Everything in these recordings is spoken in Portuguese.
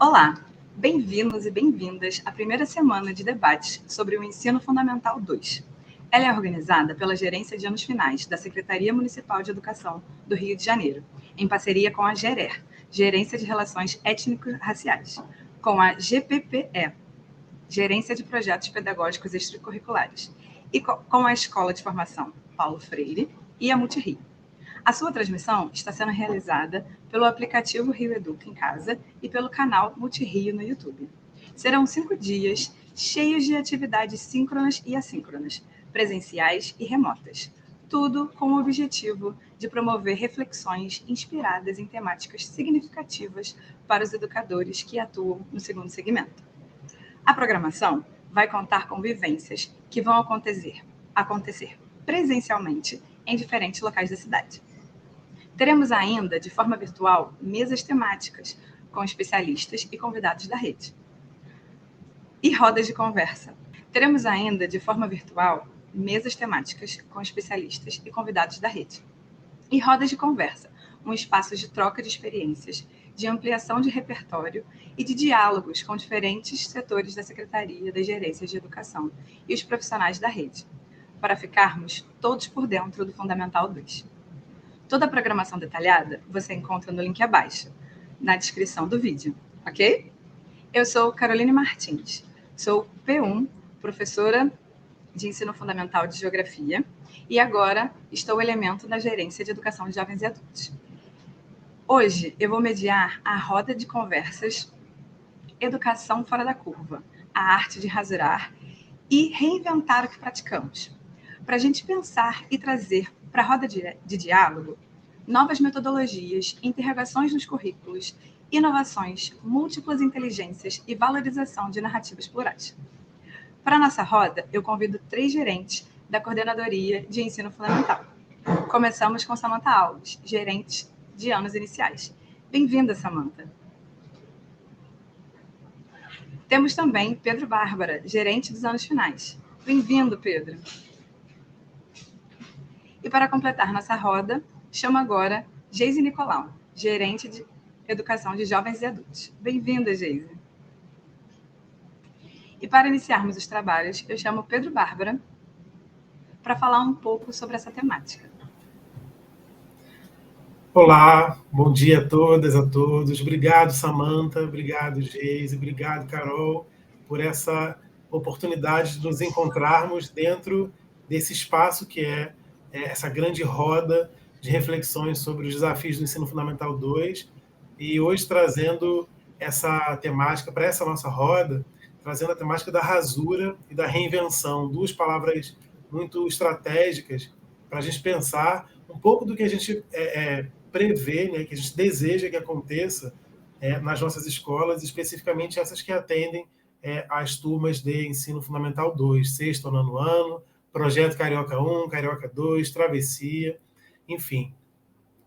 Olá, bem-vindos e bem-vindas à primeira semana de debates sobre o Ensino Fundamental 2. Ela é organizada pela Gerência de Anos Finais da Secretaria Municipal de Educação do Rio de Janeiro, em parceria com a GERER, Gerência de Relações Étnico-Raciais, com a GPPE, Gerência de Projetos Pedagógicos Extracurriculares, e com a Escola de Formação Paulo Freire e a Multirio. A sua transmissão está sendo realizada pelo aplicativo Rio Educa em Casa e pelo canal Multirio no YouTube. Serão 5 dias cheios de atividades síncronas e assíncronas, presenciais e remotas, tudo com o objetivo de promover reflexões inspiradas em temáticas significativas para os educadores que atuam no segundo segmento. A programação vai contar com vivências que vão acontecer presencialmente em diferentes locais da cidade. Teremos ainda, de forma virtual, mesas temáticas com especialistas e convidados da rede. E rodas de conversa. Teremos ainda, de forma virtual, mesas temáticas com especialistas e convidados da rede. E rodas de conversa, um espaço de troca de experiências, de ampliação de repertório e de diálogos com diferentes setores da Secretaria das Gerências de Educação e os profissionais da rede, para ficarmos todos por dentro do Fundamental 2. Toda a programação detalhada você encontra no link abaixo, na descrição do vídeo, ok? Eu sou Caroline Martins, sou P1, professora de Ensino Fundamental de Geografia, e agora estou elemento da Gerência de Educação de Jovens e Adultos. Hoje eu vou mediar a roda de conversas Educação Fora da Curva, a arte de rasurar e reinventar o que praticamos, para a gente pensar e trazer para a roda de diálogo novas metodologias, interrogações nos currículos, inovações, múltiplas inteligências e valorização de narrativas plurais. Para a nossa roda, eu convido 3 gerentes da Coordenadoria de Ensino Fundamental. Começamos com Samantha Alves, gerente de anos iniciais. Bem-vinda, Samantha. Temos também Pedro Bárbara, gerente dos anos finais. Bem-vindo, Pedro. E para completar nossa roda, chamo agora Geise Nicolau, gerente de Educação de Jovens e Adultos. Bem-vinda, Geise. E para iniciarmos os trabalhos, eu chamo Pedro Bárbara para falar um pouco sobre essa temática. Olá, bom dia a todas, a todos. Obrigado, Samantha, obrigado, Geise, obrigado, Carol, por essa oportunidade de nos encontrarmos dentro desse espaço que é essa grande roda de reflexões sobre os desafios do Ensino Fundamental 2, e hoje trazendo essa temática para essa nossa roda, trazendo a temática da rasura e da reinvenção, 2 palavras muito estratégicas para a gente pensar um pouco do que a gente prevê, né, que a gente deseja que aconteça nas nossas escolas, especificamente essas que atendem às turmas de Ensino Fundamental 2, sexto ou nono ano, Projeto Carioca 1, Carioca 2, Travessia, enfim.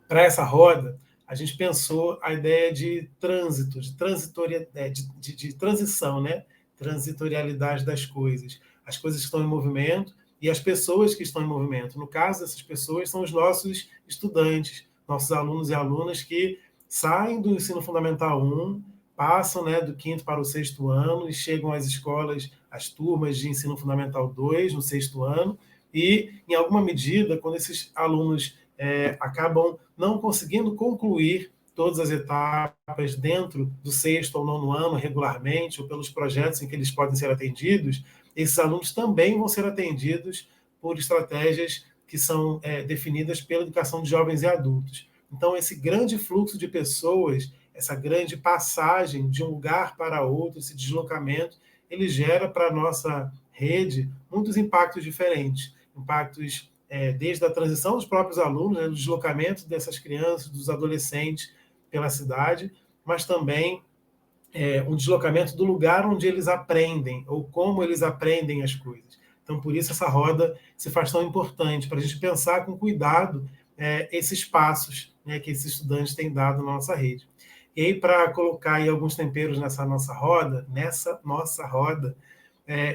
Para essa roda, a gente pensou a ideia de trânsito, de transição, né? Transitorialidade das coisas. As coisas que estão em movimento e as pessoas que estão em movimento. No caso, essas pessoas são os nossos estudantes, nossos alunos e alunas que saem do Ensino Fundamental 1, passam, né, do 5º para o 6º ano e chegam às escolas, às turmas de Ensino Fundamental 2, no 6º ano, e, em alguma medida, quando esses alunos acabam não conseguindo concluir todas as etapas dentro do 6º ou 9º ano regularmente, ou pelos projetos em que eles podem ser atendidos, esses alunos também vão ser atendidos por estratégias que são definidas pela educação de jovens e adultos. Então, esse grande fluxo de pessoas, essa grande passagem de um lugar para outro, esse deslocamento, ele gera para a nossa rede muitos impactos diferentes. Impactos desde a transição dos próprios alunos, né, do deslocamento dessas crianças, dos adolescentes pela cidade, mas também um deslocamento do lugar onde eles aprendem, ou como eles aprendem as coisas. Então, por isso, essa roda se faz tão importante, para a gente pensar com cuidado esses passos, né, que esses estudantes têm dado na nossa rede. E aí, para colocar aí alguns temperos nessa nossa roda,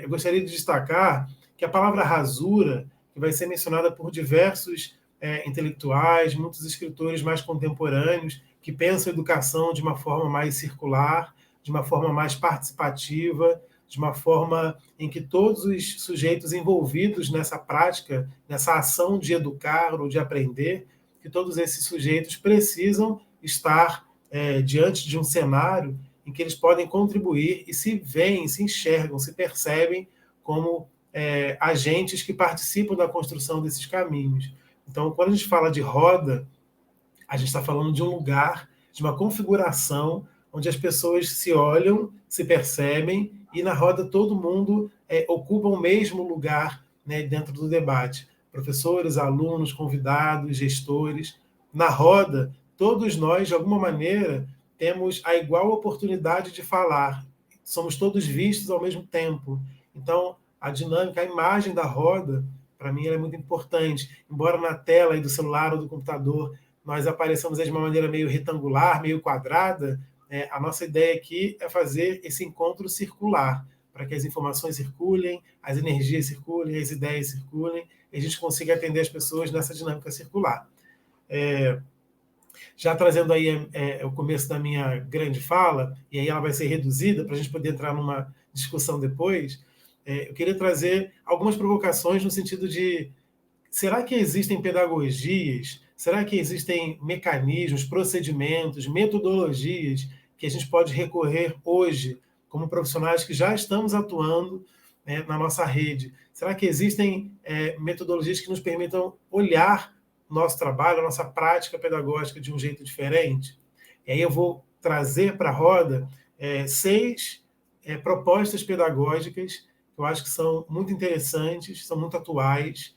eu gostaria de destacar que a palavra rasura, que vai ser mencionada por diversos intelectuais, muitos escritores mais contemporâneos, que pensam a educação de uma forma mais circular, de uma forma mais participativa, de uma forma em que todos os sujeitos envolvidos nessa prática, nessa ação de educar ou de aprender, que todos esses sujeitos precisam estar diante de um cenário em que eles podem contribuir e se veem, se enxergam, se percebem como agentes que participam da construção desses caminhos. Então, quando a gente fala de roda, a gente está falando de um lugar, de uma configuração onde as pessoas se olham, se percebem, e na roda todo mundo ocupa o mesmo lugar, né, dentro do debate. Professores, alunos, convidados, gestores. Na roda, todos nós, de alguma maneira, temos a igual oportunidade de falar. Somos todos vistos ao mesmo tempo. Então, a dinâmica, a imagem da roda, para mim, ela é muito importante. Embora na tela aí do celular ou do computador nós apareçamos de uma maneira meio retangular, meio quadrada, a nossa ideia aqui é fazer esse encontro circular, para que as informações circulem, as energias circulem, as ideias circulem, e a gente consiga atender as pessoas nessa dinâmica circular. Já trazendo aí o começo da minha grande fala, e aí ela vai ser reduzida para a gente poder entrar numa discussão depois, eu queria trazer algumas provocações no sentido de: será que existem pedagogias, será que existem mecanismos, procedimentos, metodologias que a gente pode recorrer hoje, como profissionais que já estamos atuando, né, na nossa rede? Será que existem metodologias que nos permitam olhar nosso trabalho, a nossa prática pedagógica de um jeito diferente? E aí eu vou trazer para a roda 6 propostas pedagógicas que eu acho que são muito interessantes, são muito atuais,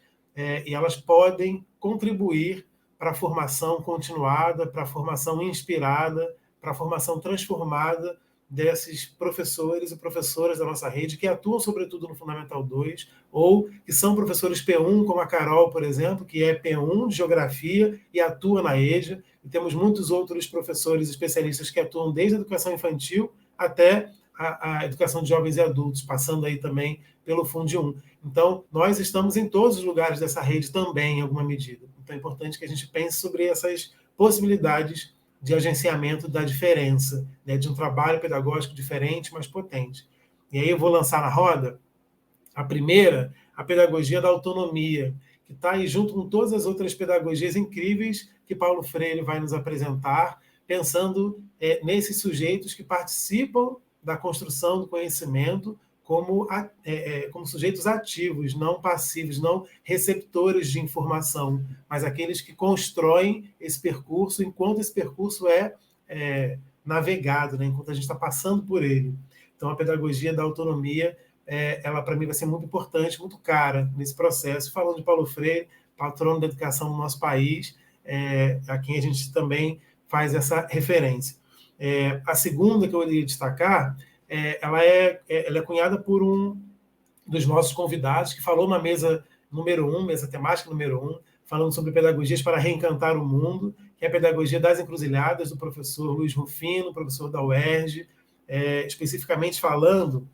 e elas podem contribuir para a formação continuada, para a formação inspirada, para a formação transformada desses professores e professoras da nossa rede, que atuam sobretudo no Fundamental 2, ou que são professores P1, como a Carol, por exemplo, que é P1 de Geografia e atua na EJA, e temos muitos outros professores especialistas que atuam desde a educação infantil até a educação de jovens e adultos, passando aí também pelo Fundi 1. Então, nós estamos em todos os lugares dessa rede também, em alguma medida. Então, é importante que a gente pense sobre essas possibilidades de agenciamento da diferença, né, de um trabalho pedagógico diferente, mas potente. E aí eu vou lançar na roda a primeira, a pedagogia da autonomia, que está aí junto com todas as outras pedagogias incríveis que Paulo Freire vai nos apresentar, pensando nesses sujeitos que participam da construção do conhecimento como sujeitos ativos, não passivos, não receptores de informação, mas aqueles que constroem esse percurso enquanto esse percurso é navegado, né, enquanto a gente está passando por ele. Então, a pedagogia da autonomia, ela para mim vai ser muito importante, muito cara nesse processo. Falando de Paulo Freire, patrono da educação no nosso país, a quem a gente também faz essa referência. A segunda que eu iria destacar, ela é cunhada por um dos nossos convidados, que falou na mesa número 1, mesa temática número 1, falando sobre pedagogias para reencantar o mundo, que é a pedagogia das encruzilhadas, do professor Luiz Rufino, professor da UERJ, especificamente falando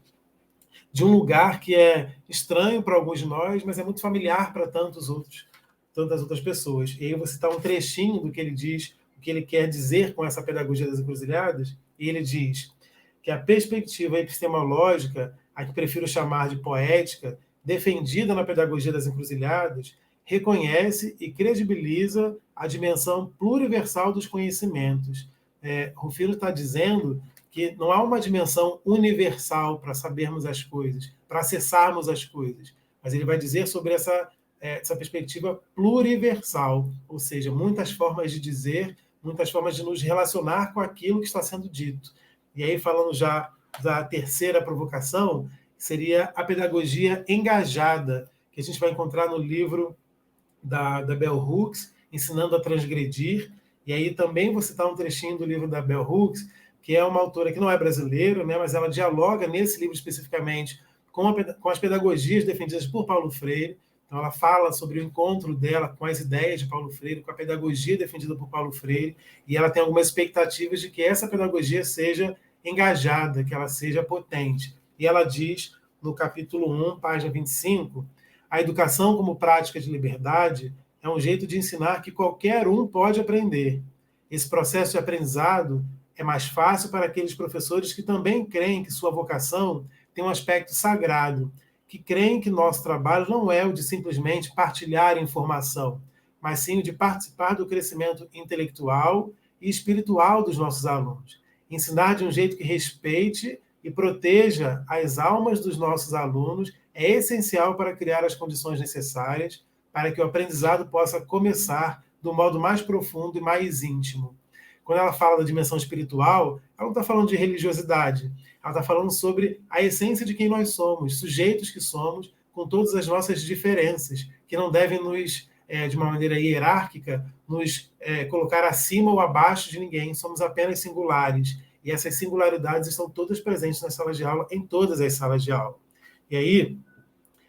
de um lugar que é estranho para alguns de nós, mas é muito familiar para tantas outras pessoas. E aí eu vou citar um trechinho do que ele diz, o que ele quer dizer com essa pedagogia das encruzilhadas, e ele diz que a perspectiva epistemológica, a que prefiro chamar de poética, defendida na pedagogia das encruzilhadas, reconhece e credibiliza a dimensão pluriversal dos conhecimentos. Rufino está dizendo que não há uma dimensão universal para sabermos as coisas, para acessarmos as coisas, mas ele vai dizer sobre essa perspectiva pluriversal, ou seja, muitas formas de dizer, muitas formas de nos relacionar com aquilo que está sendo dito. E aí, falando já da terceira provocação, seria a pedagogia engajada, que a gente vai encontrar no livro da Bell Hooks, Ensinando a Transgredir. E aí também vou citar um trechinho do livro da Bell Hooks, que é uma autora que não é brasileira, né, mas ela dialoga nesse livro especificamente com as pedagogias defendidas por Paulo Freire. Então, ela fala sobre o encontro dela com as ideias de Paulo Freire, com a pedagogia defendida por Paulo Freire, e ela tem algumas expectativas de que essa pedagogia seja engajada, que ela seja potente. E ela diz, no capítulo 1, página 25, a educação como prática de liberdade é um jeito de ensinar que qualquer um pode aprender. Esse processo de aprendizado é mais fácil para aqueles professores que também creem que sua vocação tem um aspecto sagrado, que creem que nosso trabalho não é o de simplesmente partilhar informação, mas sim o de participar do crescimento intelectual e espiritual dos nossos alunos. Ensinar de um jeito que respeite e proteja as almas dos nossos alunos é essencial para criar as condições necessárias para que o aprendizado possa começar do modo mais profundo e mais íntimo. Quando ela fala da dimensão espiritual, ela não está falando de religiosidade, ela está falando sobre a essência de quem nós somos, sujeitos que somos, com todas as nossas diferenças, que não devem nos, de uma maneira hierárquica, nos colocar acima ou abaixo de ninguém, somos apenas singulares. E essas singularidades estão todas presentes na sala de aula, em todas as salas de aula. E aí,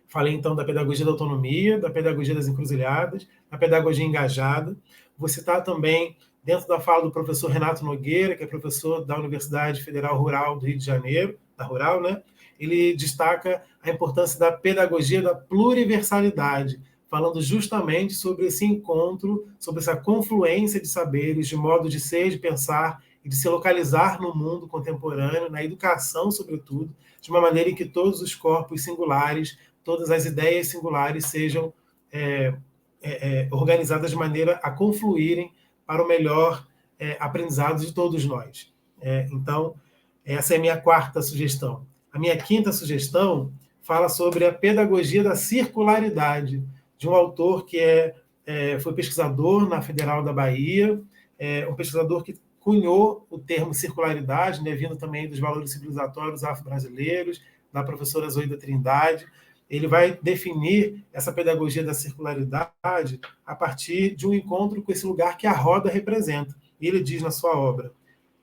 falei então da pedagogia da autonomia, da pedagogia das encruzilhadas, da pedagogia engajada. Vou citar também, dentro da fala do professor Renato Nogueira, que é professor da Universidade Federal Rural do Rio de Janeiro, da Rural, né? Ele destaca a importância da pedagogia da pluriversalidade, falando justamente sobre esse encontro, sobre essa confluência de saberes, de modo de ser, de pensar e de se localizar no mundo contemporâneo, na educação, sobretudo, de uma maneira em que todos os corpos singulares, todas as ideias singulares sejam organizadas de maneira a confluírem para o melhor aprendizado de todos nós. Então, essa é a minha quarta sugestão. A minha quinta sugestão fala sobre a pedagogia da circularidade, de um autor que foi pesquisador na Federal da Bahia, um pesquisador que cunhou o termo circularidade, né, vindo também dos valores civilizatórios afro-brasileiros, da professora Zoida Trindade. Ele vai definir essa pedagogia da circularidade a partir de um encontro com esse lugar que a roda representa. E ele diz na sua obra: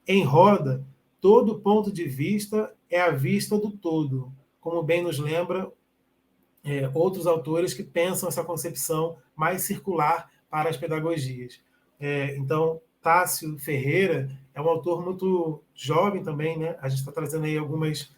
em roda, todo ponto de vista é a vista do todo, como bem nos lembra outros autores que pensam essa concepção mais circular para as pedagogias. Então, Tássio Ferreira é um autor muito jovem também, né? A gente está trazendo aí algumas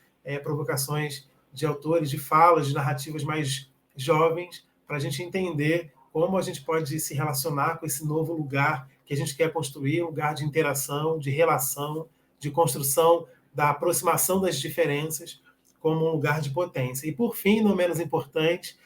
provocações de autores, de falas, de narrativas mais jovens, para a gente entender como a gente pode se relacionar com esse novo lugar que a gente quer construir, um lugar de interação, de relação, de construção da aproximação das diferenças como um lugar de potência. E, por fim, não menos importante,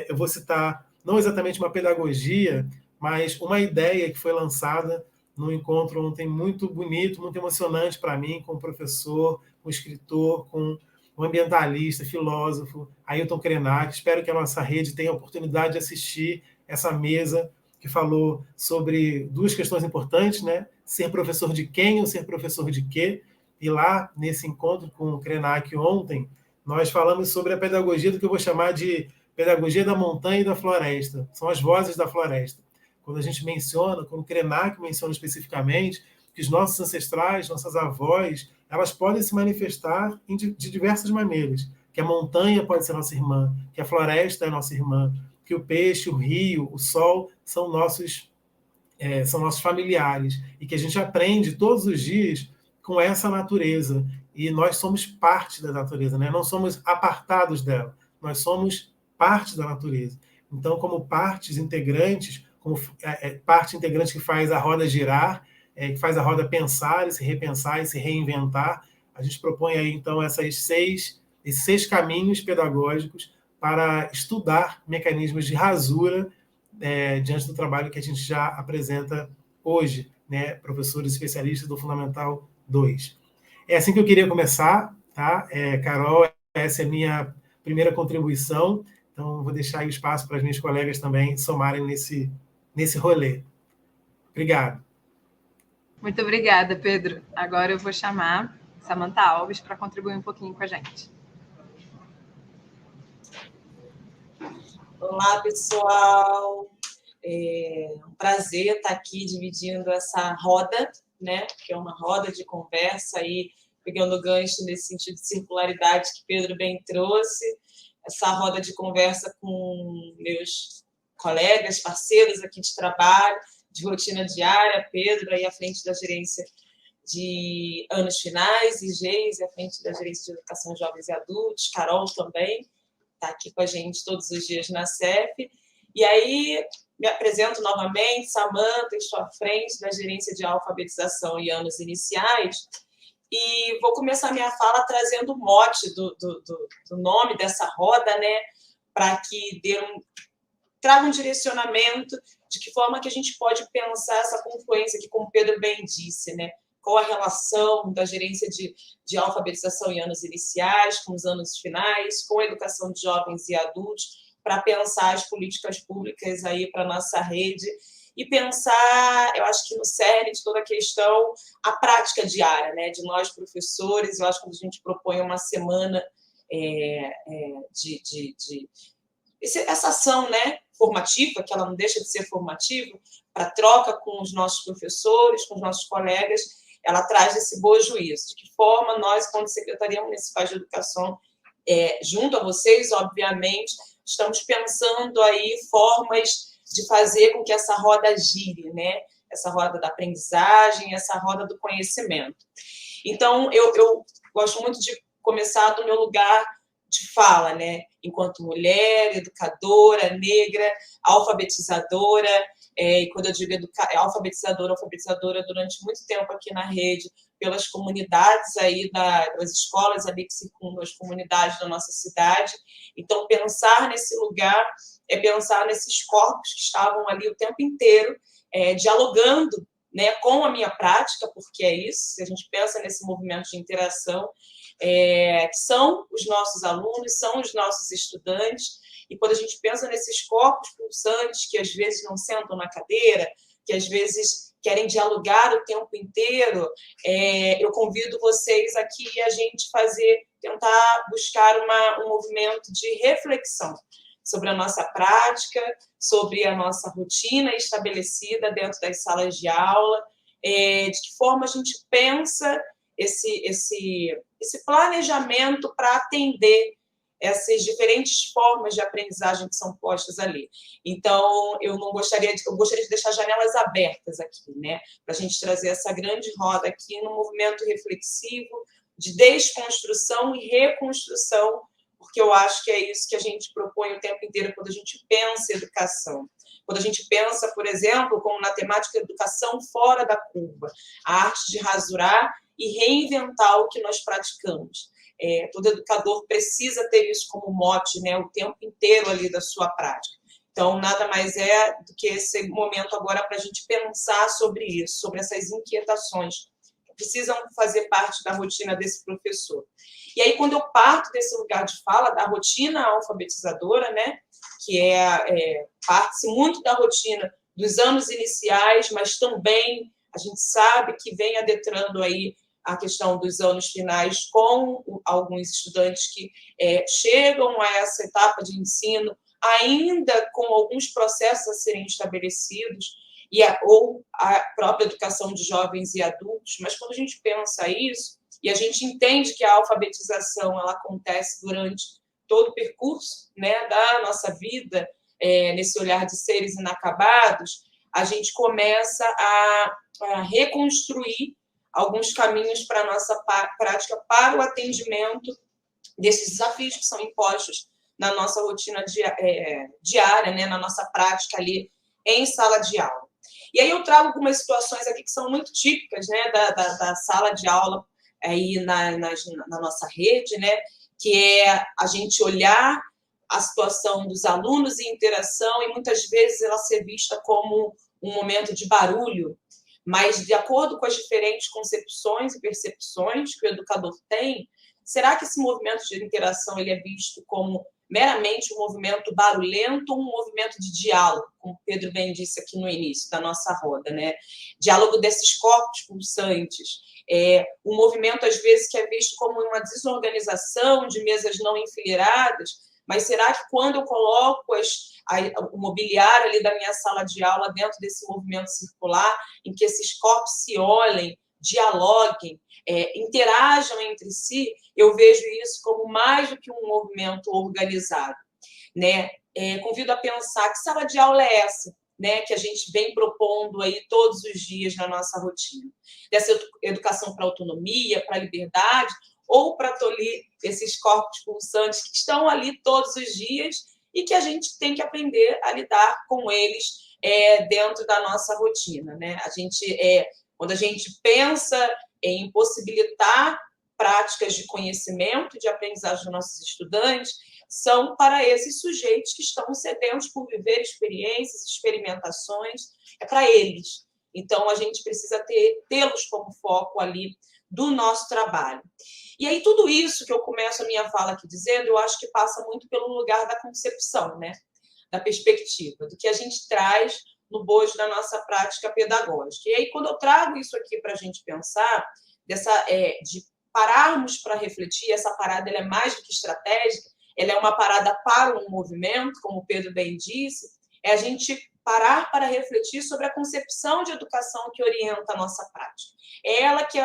eu vou citar não exatamente uma pedagogia, mas uma ideia que foi lançada num encontro ontem muito bonito, muito emocionante para mim, com o professor, com o escritor, com o ambientalista, filósofo, Ailton Krenak. Espero que a nossa rede tenha a oportunidade de assistir essa mesa que falou sobre duas questões importantes, né? Ser professor de quem ou ser professor de quê? E lá, nesse encontro com o Krenak ontem, nós falamos sobre a pedagogia do que eu vou chamar de pedagogia da montanha e da floresta. São as vozes da floresta. Quando a gente menciona, quando o Krenak menciona especificamente, que os nossos ancestrais, nossas avós, elas podem se manifestar de diversas maneiras. Que a montanha pode ser nossa irmã, que a floresta é nossa irmã, que o peixe, o rio, o sol são nossos familiares, e que a gente aprende todos os dias com essa natureza. E nós somos parte da natureza, né? Não somos apartados dela, nós somos parte da natureza. Então, como partes integrantes, como parte integrante que faz a roda girar, que faz a roda pensar e se repensar e se reinventar, a gente propõe aí, então, esses seis caminhos pedagógicos para estudar mecanismos de rasura diante do trabalho que a gente já apresenta hoje, né, professores especialistas do Fundamental 2. É assim que eu queria começar, tá? Carol, essa é a minha primeira contribuição, então vou deixar aí o espaço para as minhas colegas também somarem nesse rolê. Obrigado. Muito obrigada, Pedro. Agora eu vou chamar Samantha Alves para contribuir um pouquinho com a gente. Olá, pessoal. É um prazer estar aqui dividindo essa roda, né? Que é uma roda de conversa aí, pegando o gancho nesse sentido de circularidade que Pedro bem trouxe. Essa roda de conversa com meus colegas, parceiros aqui de trabalho, de rotina diária, Pedro aí à frente da gerência de anos finais, e Geise à frente da gerência de educação jovens e adultos, Carol também está aqui com a gente todos os dias na CEF. E aí Me apresento novamente, Samanta, estou à frente da Gerência de Alfabetização e Anos Iniciais, e vou começar minha fala trazendo o mote do nome dessa roda, né, para que traga um direcionamento de que forma que a gente pode pensar essa confluência que, como Pedro bem disse, né, qual a relação da gerência de alfabetização e anos iniciais com os anos finais, com a educação de jovens e adultos, para pensar as políticas públicas aí para a nossa rede e pensar, eu acho que no cerne de toda a questão, a prática diária, né, de nós professores. Eu acho que quando a gente propõe uma semana essa ação, né, formativa, que ela não deixa de ser formativa, para troca com os nossos professores, com os nossos colegas, ela traz esse bom juízo. De que forma nós, como Secretaria Municipal de Educação, junto a vocês, obviamente, estamos pensando aí formas de fazer com que essa roda gire, né? Essa roda da aprendizagem, essa roda do conhecimento. Então, eu gosto muito de começar do meu lugar de fala, né? Enquanto mulher, educadora, negra, alfabetizadora, e quando eu digo alfabetizadora durante muito tempo aqui na rede, pelas comunidades aí das escolas ali que circundam as comunidades da nossa cidade. Então, pensar nesse lugar é pensar nesses corpos que estavam ali o tempo inteiro dialogando, né, com a minha prática, porque é isso, se a gente pensa nesse movimento de interação, que são os nossos alunos, são os nossos estudantes, e quando a gente pensa nesses corpos pulsantes que às vezes não sentam na cadeira, que às vezes querem dialogar o tempo inteiro, eu convido vocês aqui a gente tentar buscar um movimento de reflexão sobre a nossa prática, sobre a nossa rotina estabelecida dentro das salas de aula, de que forma a gente pensa esse planejamento para atender essas diferentes formas de aprendizagem que são postas ali. Então, eu gostaria de deixar janelas abertas aqui, né, para a gente trazer essa grande roda aqui num movimento reflexivo de desconstrução e reconstrução, porque eu acho que é isso que a gente propõe o tempo inteiro quando a gente pensa educação. Quando a gente pensa, por exemplo, como na temática educação fora da curva, a arte de rasurar e reinventar o que nós praticamos. Todo educador precisa ter isso como mote, né, o tempo inteiro ali da sua prática. Então, nada mais é do que esse momento agora para a gente pensar sobre isso, sobre essas inquietações que precisam fazer parte da rotina desse professor. E aí, quando eu parto desse lugar de fala, da rotina alfabetizadora, né, que parte-se muito da rotina dos anos iniciais, mas também a gente sabe que vem adentrando aí a questão dos anos finais com alguns estudantes que chegam a essa etapa de ensino ainda com alguns processos a serem estabelecidos, ou a própria educação de jovens e adultos. Mas quando a gente pensa isso, e a gente entende que a alfabetização ela acontece durante todo o percurso, né, da nossa vida, nesse olhar de seres inacabados, a gente começa a reconstruir alguns caminhos para a nossa prática, para o atendimento desses desafios que são impostos na nossa rotina diária, né, na nossa prática ali em sala de aula. E aí eu trago algumas situações aqui que são muito típicas, né, da sala de aula aí na nossa rede, né, que é a gente olhar a situação dos alunos em interação, e muitas vezes ela ser vista como um momento de barulho, mas de acordo com as diferentes concepções e percepções que o educador tem, será que esse movimento de interação ele é visto como meramente um movimento barulhento ou um movimento de diálogo, como Pedro bem disse aqui no início da nossa roda, né? Diálogo desses corpos pulsantes, um movimento às vezes que é visto como uma desorganização de mesas não enfileiradas, mas será que quando eu coloco o mobiliário ali da minha sala de aula dentro desse movimento circular, em que esses corpos se olhem, dialoguem, interajam entre si, eu vejo isso como mais do que um movimento organizado, né? Convido a pensar que sala de aula é essa, né, que a gente vem propondo aí todos os dias na nossa rotina. Dessa educação para a autonomia, para a liberdade, ou para tolir esses corpos pulsantes que estão ali todos os dias e que a gente tem que aprender a lidar com eles dentro da nossa rotina, né? Quando a gente pensa em possibilitar práticas de conhecimento, de aprendizagem dos nossos estudantes, são para esses sujeitos que estão sedentos por viver experiências, experimentações, é para eles. Então, a gente precisa tê-los como foco ali do nosso trabalho. E aí, tudo isso que eu começo a minha fala aqui dizendo, eu acho que passa muito pelo lugar da concepção, né? Da perspectiva, do que a gente traz no bojo da nossa prática pedagógica. E aí, quando eu trago isso aqui para a gente pensar, de pararmos para refletir, essa parada ela é mais do que estratégica, ela é uma parada para um movimento, como o Pedro bem disse, é a gente parar para refletir sobre a concepção de educação que orienta a nossa prática. É ela que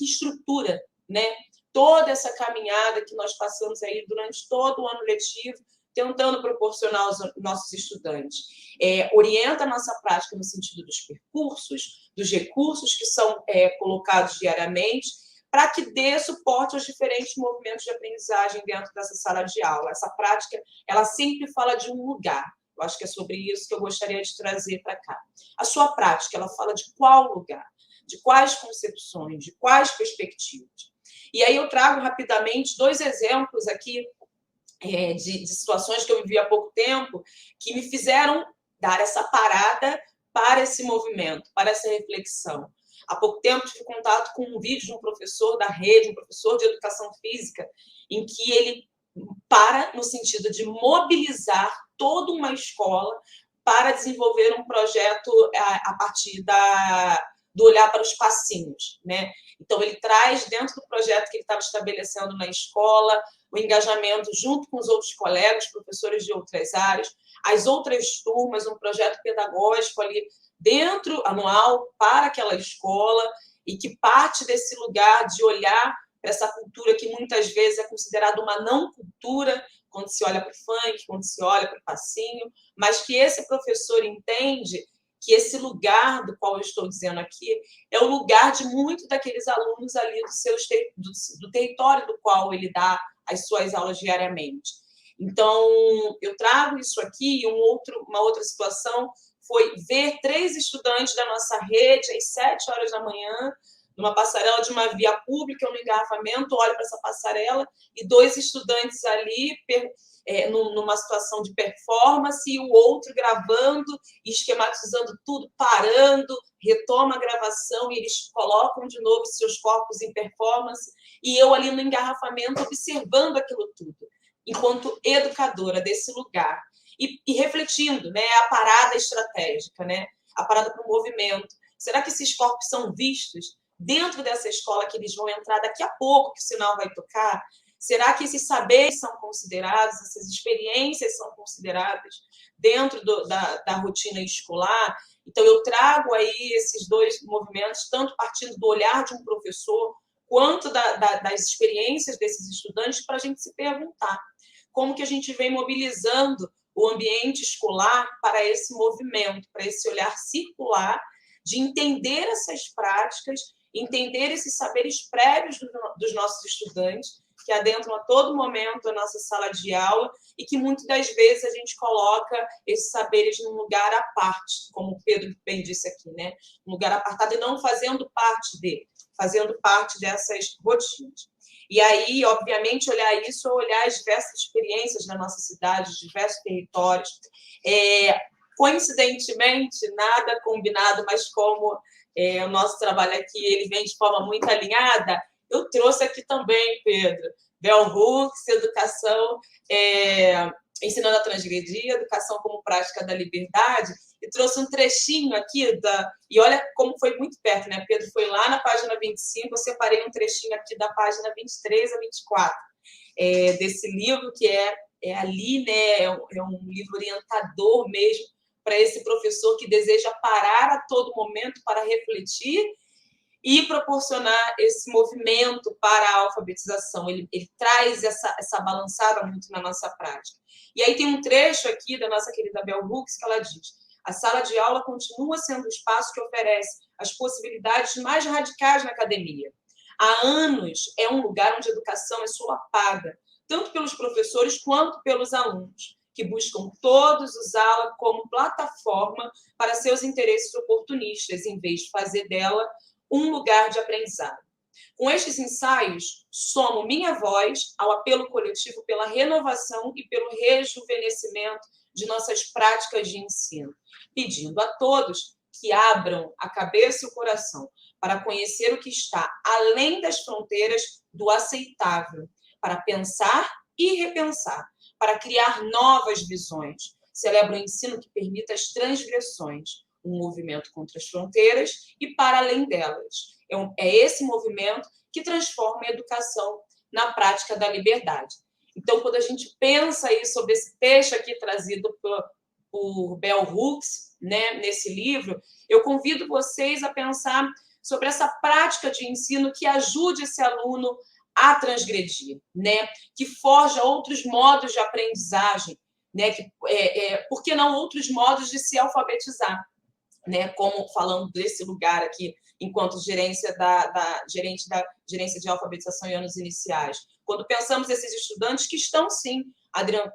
estrutura, né, toda essa caminhada que nós passamos aí durante todo o ano letivo, tentando proporcionar aos nossos estudantes. Orienta a nossa prática no sentido dos percursos, dos recursos que são colocados diariamente, para que dê suporte aos diferentes movimentos de aprendizagem dentro dessa sala de aula. Essa prática, ela sempre fala de um lugar. Eu acho que é sobre isso que eu gostaria de trazer para cá. A sua prática, ela fala de qual lugar, de quais concepções, de quais perspectivas. E aí eu trago rapidamente 2 exemplos aqui de situações que eu vivi há pouco tempo que me fizeram dar essa parada para esse movimento, para essa reflexão. Há pouco tempo tive contato com um vídeo de um professor da rede, um professor de educação física, em que ele no sentido de mobilizar toda uma escola para desenvolver um projeto a partir do olhar para os passinhos, né? Então, ele traz dentro do projeto que ele estava estabelecendo na escola o engajamento junto com os outros colegas, professores de outras áreas, as outras turmas, um projeto pedagógico ali dentro, anual, para aquela escola, e que parte desse lugar de olhar para essa cultura que muitas vezes é considerada uma não cultura, quando se olha para o funk, quando se olha para o passinho, mas que esse professor entende que esse lugar do qual eu estou dizendo aqui é o lugar de muitos daqueles alunos ali do território do qual ele dá as suas aulas diariamente. Então, eu trago isso aqui e uma outra situação foi ver 3 estudantes da nossa rede às 7 horas da manhã, numa passarela de uma via pública, no engarrafamento, olho para essa passarela e 2 estudantes ali numa situação de performance e o outro gravando e esquematizando tudo, parando, retoma a gravação e eles colocam de novo seus corpos em performance e eu ali no engarrafamento observando aquilo tudo, enquanto educadora desse lugar e refletindo, né, a parada estratégica, né, a parada para o movimento. Será que esses corpos são vistos dentro dessa escola que eles vão entrar daqui a pouco, que o sinal vai tocar? Será que esses saberes são considerados, essas experiências são consideradas dentro da rotina escolar? Então, eu trago aí esses 2 movimentos, tanto partindo do olhar de um professor, quanto das experiências desses estudantes, para a gente se perguntar como que a gente vem mobilizando o ambiente escolar para esse movimento, para esse olhar circular, de entender essas práticas, entender esses saberes prévios dos nossos estudantes, que adentram a todo momento a nossa sala de aula e que muitas das vezes a gente coloca esses saberes num lugar à parte, como o Pedro bem disse aqui, né? Um lugar apartado e não fazendo parte dessas rotinas. E aí, obviamente, olhar isso é olhar as diversas experiências da nossa cidade, diversos territórios. Coincidentemente, nada combinado, mas como o nosso trabalho aqui ele vem de forma muito alinhada, eu trouxe aqui também, Pedro, Bell Hooks, educação, ensinando a transgredir, educação como prática da liberdade, e trouxe um trechinho aqui, e olha como foi muito perto, né? Pedro foi lá na página 25, eu separei um trechinho aqui da página 23 a 24, desse livro que ali, né? É um livro orientador mesmo, para esse professor que deseja parar a todo momento para refletir e proporcionar esse movimento para a alfabetização. Ele traz essa balançada muito na nossa prática. E aí tem um trecho aqui da nossa querida Bell Hooks que ela diz: a sala de aula continua sendo o espaço que oferece as possibilidades mais radicais na academia. Há anos é um lugar onde a educação é solapada, tanto pelos professores quanto pelos alunos. que buscam todos usá-la como plataforma para seus interesses oportunistas, em vez de fazer dela um lugar de aprendizado. Com estes ensaios, somo minha voz ao apelo coletivo pela renovação e pelo rejuvenescimento de nossas práticas de ensino, pedindo a todos que abram a cabeça e o coração para conhecer o que está além das fronteiras do aceitável, para pensar e repensar, para criar novas visões. Celebro o ensino que permita as transgressões, um movimento contra as fronteiras e para além delas. É esse movimento que transforma a educação na prática da liberdade. Então, quando a gente pensa aí sobre esse texto aqui trazido por Bell Hooks, né, nesse livro, eu convido vocês a pensar sobre essa prática de ensino que ajude esse aluno a transgredir, né, que forja outros modos de aprendizagem, né, por que não outros modos de se alfabetizar, né, como falando desse lugar aqui, enquanto gerente da gerência de alfabetização em anos iniciais. Quando pensamos esses estudantes que estão, sim,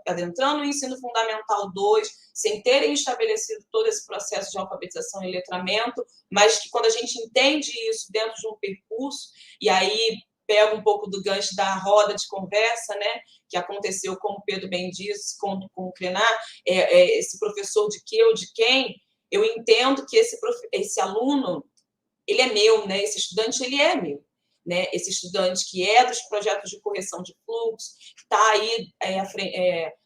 adentrando no ensino fundamental 2, sem terem estabelecido todo esse processo de alfabetização e letramento, mas que quando a gente entende isso dentro de um percurso, e aí pega um pouco do gancho da roda de conversa, né, que aconteceu, como o Pedro bem disse, com o Krenar, esse professor de que ou de quem, eu entendo que esse aluno, ele é meu, né? Esse estudante, ele é meu, né? Esse estudante que é dos projetos de correção de fluxo, que está aí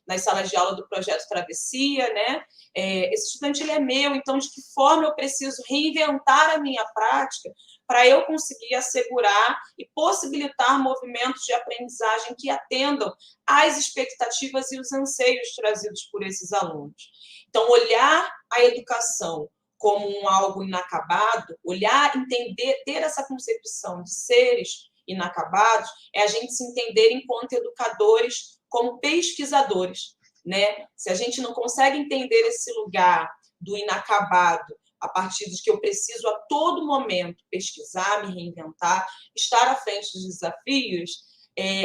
nas salas de aula do projeto Travessia, né? Esse estudante, ele é meu, então de que forma eu preciso reinventar a minha prática para eu conseguir assegurar e possibilitar movimentos de aprendizagem que atendam às expectativas e os anseios trazidos por esses alunos. Então, olhar a educação como algo inacabado, olhar, entender, ter essa concepção de seres inacabados, é a gente se entender enquanto educadores, como pesquisadores, né? Se a gente não consegue entender esse lugar do inacabado a partir de que eu preciso a todo momento pesquisar, me reinventar, estar à frente dos desafios,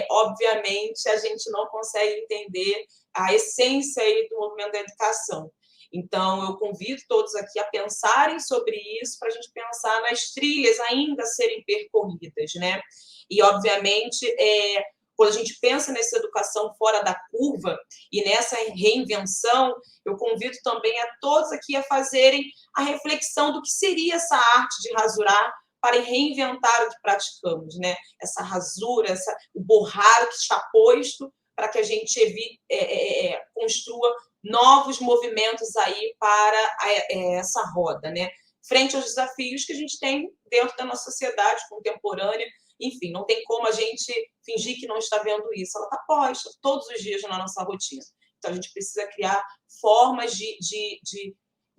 obviamente a gente não consegue entender a essência aí do movimento da educação. Então, eu convido todos aqui a pensarem sobre isso, para a gente pensar nas trilhas ainda a serem percorridas, né? E, obviamente, quando a gente pensa nessa educação fora da curva e nessa reinvenção, eu convido também a todos aqui a fazerem a reflexão do que seria essa arte de rasurar para reinventar o que praticamos, né? Essa rasura, o borrar que está posto para que a gente construa novos movimentos aí para essa roda, né? Frente aos desafios que a gente tem dentro da nossa sociedade contemporânea. Enfim, não tem como a gente fingir que não está vendo isso. Ela está posta todos os dias na nossa rotina. Então, a gente precisa criar formas de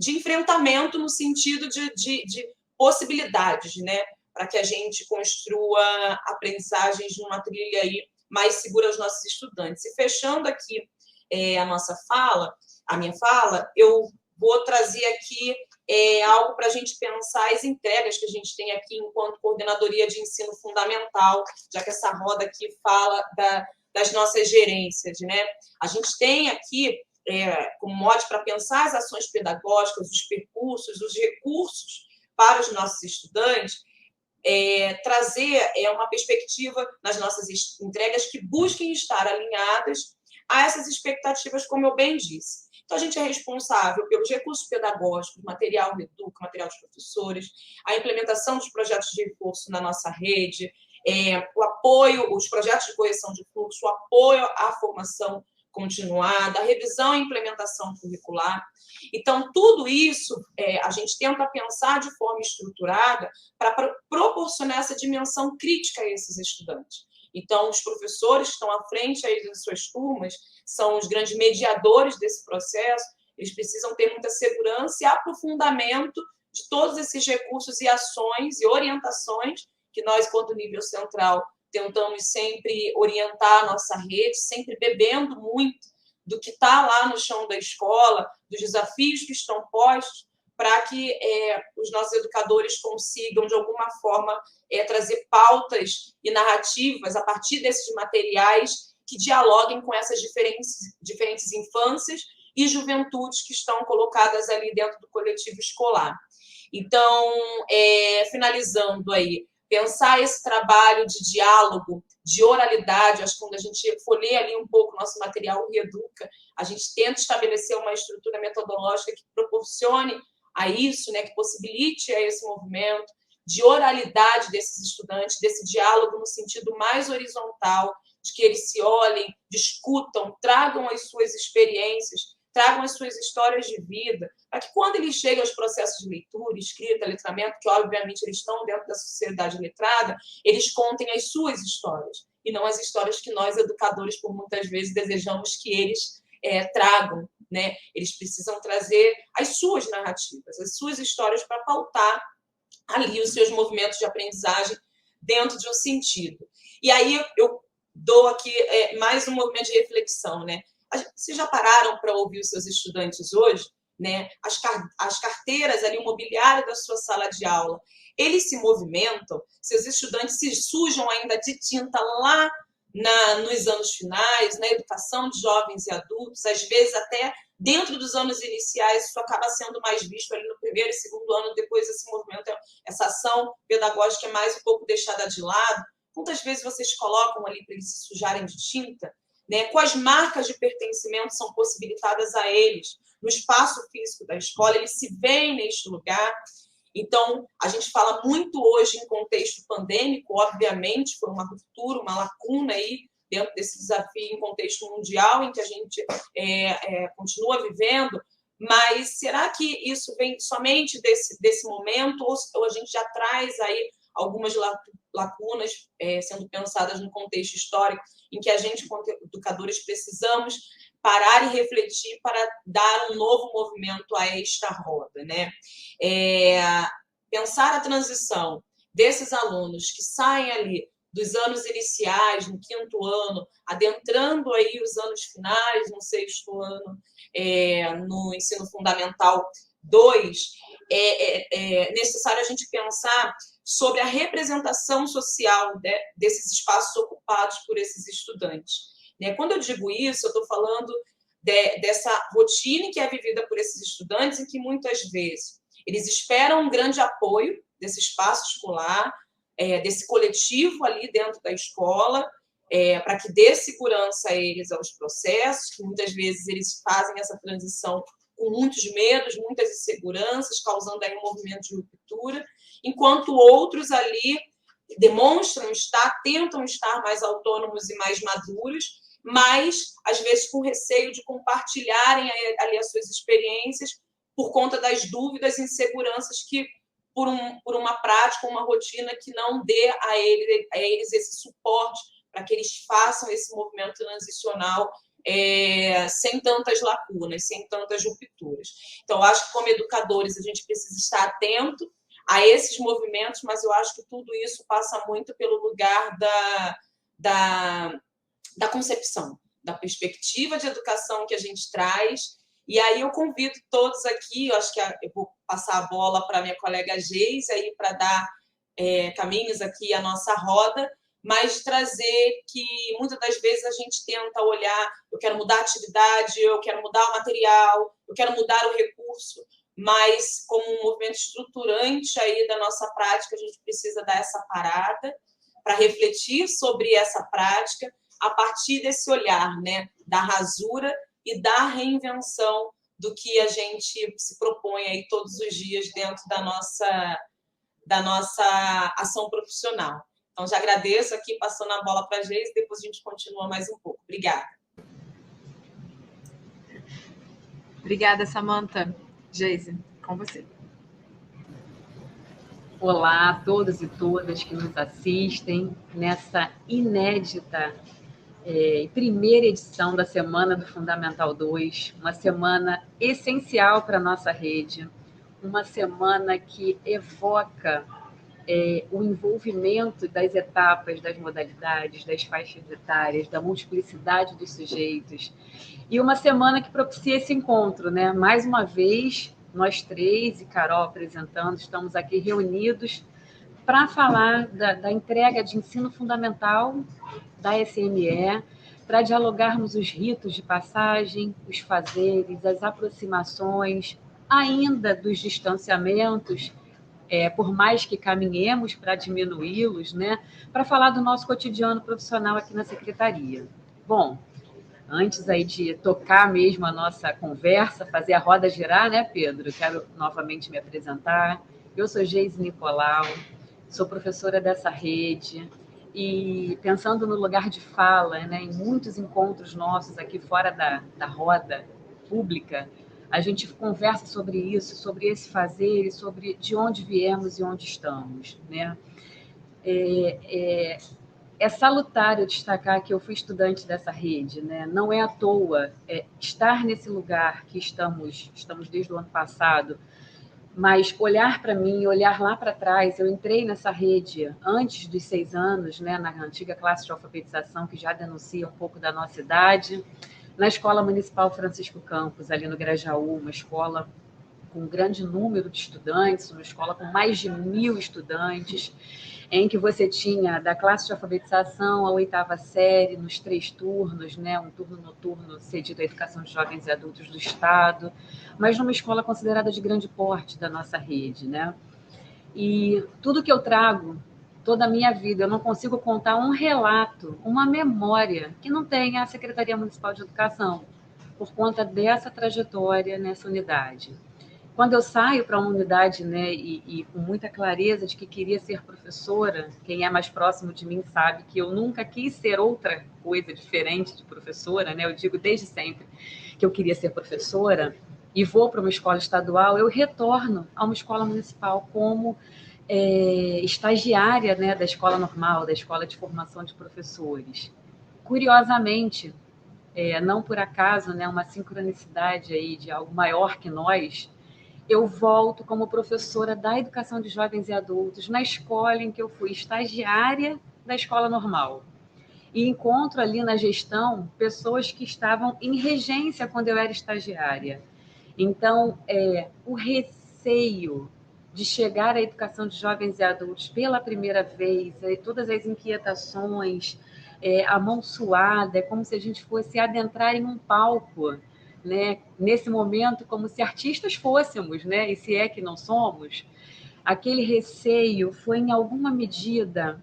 enfrentamento no sentido de possibilidades, né? Para que a gente construa aprendizagens numa trilha aí mais segura aos nossos estudantes. E fechando aqui a minha fala, eu vou trazer aqui algo para a gente pensar as entregas que a gente tem aqui enquanto coordenadoria de ensino fundamental, já que essa roda aqui fala das nossas gerências, né? A gente tem aqui, como mote para pensar as ações pedagógicas, os percursos, os recursos para os nossos estudantes, trazer uma perspectiva nas nossas entregas que busquem estar alinhadas a essas expectativas, como eu bem disse. Então, a gente é responsável pelos recursos pedagógicos, material do Educa, material dos professores, a implementação dos projetos de reforço na nossa rede, o apoio, os projetos de correção de fluxo, o apoio à formação continuada, a revisão e implementação curricular. Então, tudo isso a gente tenta pensar de forma estruturada para proporcionar essa dimensão crítica a esses estudantes. Então, os professores que estão à frente aí das suas turmas são os grandes mediadores desse processo, eles precisam ter muita segurança e aprofundamento de todos esses recursos e ações e orientações que nós, enquanto nível central, tentamos sempre orientar a nossa rede, sempre bebendo muito do que está lá no chão da escola, dos desafios que estão postos, para que os nossos educadores consigam, de alguma forma, trazer pautas e narrativas a partir desses materiais que dialoguem com essas diferentes infâncias e juventudes que estão colocadas ali dentro do coletivo escolar. Então, finalizando aí, pensar esse trabalho de diálogo, de oralidade, acho que quando a gente folheia ali um pouco o nosso material Reeduca, a gente tenta estabelecer uma estrutura metodológica que proporcione a isso, né, que possibilite a esse movimento de oralidade desses estudantes, desse diálogo no sentido mais horizontal, de que eles se olhem, discutam, tragam as suas experiências, tragam as suas histórias de vida, para que quando eles chegam aos processos de leitura, escrita, letramento, que obviamente eles estão dentro da sociedade letrada, eles contem as suas histórias, e não as histórias que nós, educadores, por muitas vezes, desejamos que eles tragam, né? Eles precisam trazer as suas narrativas, as suas histórias para pautar ali os seus movimentos de aprendizagem dentro de um sentido. E aí eu dou aqui mais um movimento de reflexão, né? Vocês já pararam para ouvir os seus estudantes hoje, né? As carteiras ali, o mobiliário da sua sala de aula, eles se movimentam, seus estudantes se sujam ainda de tinta lá nos anos finais, na educação de jovens e adultos, às vezes até dentro dos anos iniciais, isso acaba sendo mais visto ali no primeiro e segundo ano, depois esse movimento, essa ação pedagógica é mais um pouco deixada de lado. Quantas vezes vocês colocam ali para eles se sujarem de tinta? Né? Quais marcas de pertencimento são possibilitadas a eles? No espaço físico da escola, eles se veem neste lugar. Então, a gente fala muito hoje em contexto pandêmico, obviamente, foi uma ruptura, uma lacuna aí dentro desse desafio em contexto mundial em que a gente continua vivendo, mas será que isso vem somente desse momento ou a gente já traz aí algumas lacunas sendo pensadas no contexto histórico em que a gente, como educadores, precisamos parar e refletir para dar um novo movimento a esta roda, né? Pensar a transição desses alunos que saem ali dos anos iniciais, no 5º ano, adentrando aí os anos finais, no 6º ano, no ensino fundamental 2, é necessário a gente pensar sobre a representação social desses espaços ocupados por esses estudantes. Quando eu digo isso, eu estou falando dessa rotina que é vivida por esses estudantes, em que muitas vezes eles esperam um grande apoio desse espaço escolar, desse coletivo ali dentro da escola, para que dê segurança a eles aos processos, que muitas vezes eles fazem essa transição com muitos medos, muitas inseguranças, causando aí um movimento de ruptura, enquanto outros ali tentam estar mais autônomos e mais maduros, mas, às vezes, com receio de compartilharem ali as suas experiências por conta das dúvidas e inseguranças que, por uma prática, uma rotina que não dê a eles esse suporte para que eles façam esse movimento transicional sem tantas lacunas, sem tantas rupturas. Então, acho que, como educadores, a gente precisa estar atento a esses movimentos, mas eu acho que tudo isso passa muito pelo lugar da concepção, da perspectiva de educação que a gente traz. E aí eu convido todos aqui, eu acho que eu vou passar a bola para a minha colega Geise aí para dar caminhos aqui à nossa roda, mas trazer que muitas das vezes a gente tenta olhar, eu quero mudar a atividade, eu quero mudar o material, eu quero mudar o recurso, mas como um movimento estruturante aí da nossa prática, a gente precisa dar essa parada para refletir sobre essa prática a partir desse olhar, né, da rasura e da reinvenção do que a gente se propõe aí todos os dias dentro da nossa ação profissional. Então, já agradeço aqui, passando a bola para a Geise, depois a gente continua mais um pouco. Obrigada. Obrigada, Samantha. Geise, com você. Olá a todos e todas que nos assistem nessa inédita primeira edição da Semana do Fundamental 2, uma semana essencial para a nossa rede, uma semana que evoca o envolvimento das etapas, das modalidades, das faixas etárias, da multiplicidade dos sujeitos, e uma semana que propicia esse encontro, né? Mais uma vez, nós três e Carol apresentando, estamos aqui reunidos para falar da entrega de ensino fundamental da SME, para dialogarmos os ritos de passagem, os fazeres, as aproximações, ainda dos distanciamentos, por mais que caminhemos para diminuí-los, né? Para falar do nosso cotidiano profissional aqui na Secretaria. Bom, antes aí de tocar mesmo a nossa conversa, fazer a roda girar, né, Pedro? Quero novamente me apresentar. Eu sou Geise Nicolau, sou professora dessa rede e pensando no lugar de fala, né, em muitos encontros nossos aqui fora da roda pública, a gente conversa sobre isso, sobre esse fazer e sobre de onde viemos e onde estamos, né? É salutar eu destacar que eu fui estudante dessa rede, né? Não é à toa estar nesse lugar que estamos desde o ano passado, mas olhar para mim, olhar lá para trás, eu entrei nessa rede antes dos 6 anos, né? Na antiga classe de alfabetização, que já denuncia um pouco da nossa idade, na Escola Municipal Francisco Campos, ali no Grajaú, uma escola com um grande número de estudantes, uma escola com mais de 1.000 estudantes, em que você tinha da classe de alfabetização à 8ª série, nos 3 turnos, né? Um turno noturno cedido à educação de jovens e adultos do Estado, mas numa escola considerada de grande porte da nossa rede, né? E tudo que eu trago, toda a minha vida, eu não consigo contar um relato, uma memória que não tenha a Secretaria Municipal de Educação, por conta dessa trajetória nessa unidade. Quando eu saio para uma unidade, né, e com muita clareza de que queria ser professora, quem é mais próximo de mim sabe que eu nunca quis ser outra coisa diferente de professora, né? Eu digo desde sempre que eu queria ser professora e vou para uma escola estadual, eu retorno a uma escola municipal como estagiária, né, da escola normal, da escola de formação de professores. Curiosamente, não por acaso, né, uma sincronicidade aí de algo maior que nós, eu volto como professora da educação de jovens e adultos na escola em que eu fui estagiária da escola normal. E encontro ali na gestão pessoas que estavam em regência quando eu era estagiária. Então, o receio de chegar à educação de jovens e adultos pela primeira vez, todas as inquietações, a mão suada, é como se a gente fosse adentrar em um palco, né? Nesse momento, como se artistas fôssemos, né? E se é que não somos, aquele receio foi, em alguma medida,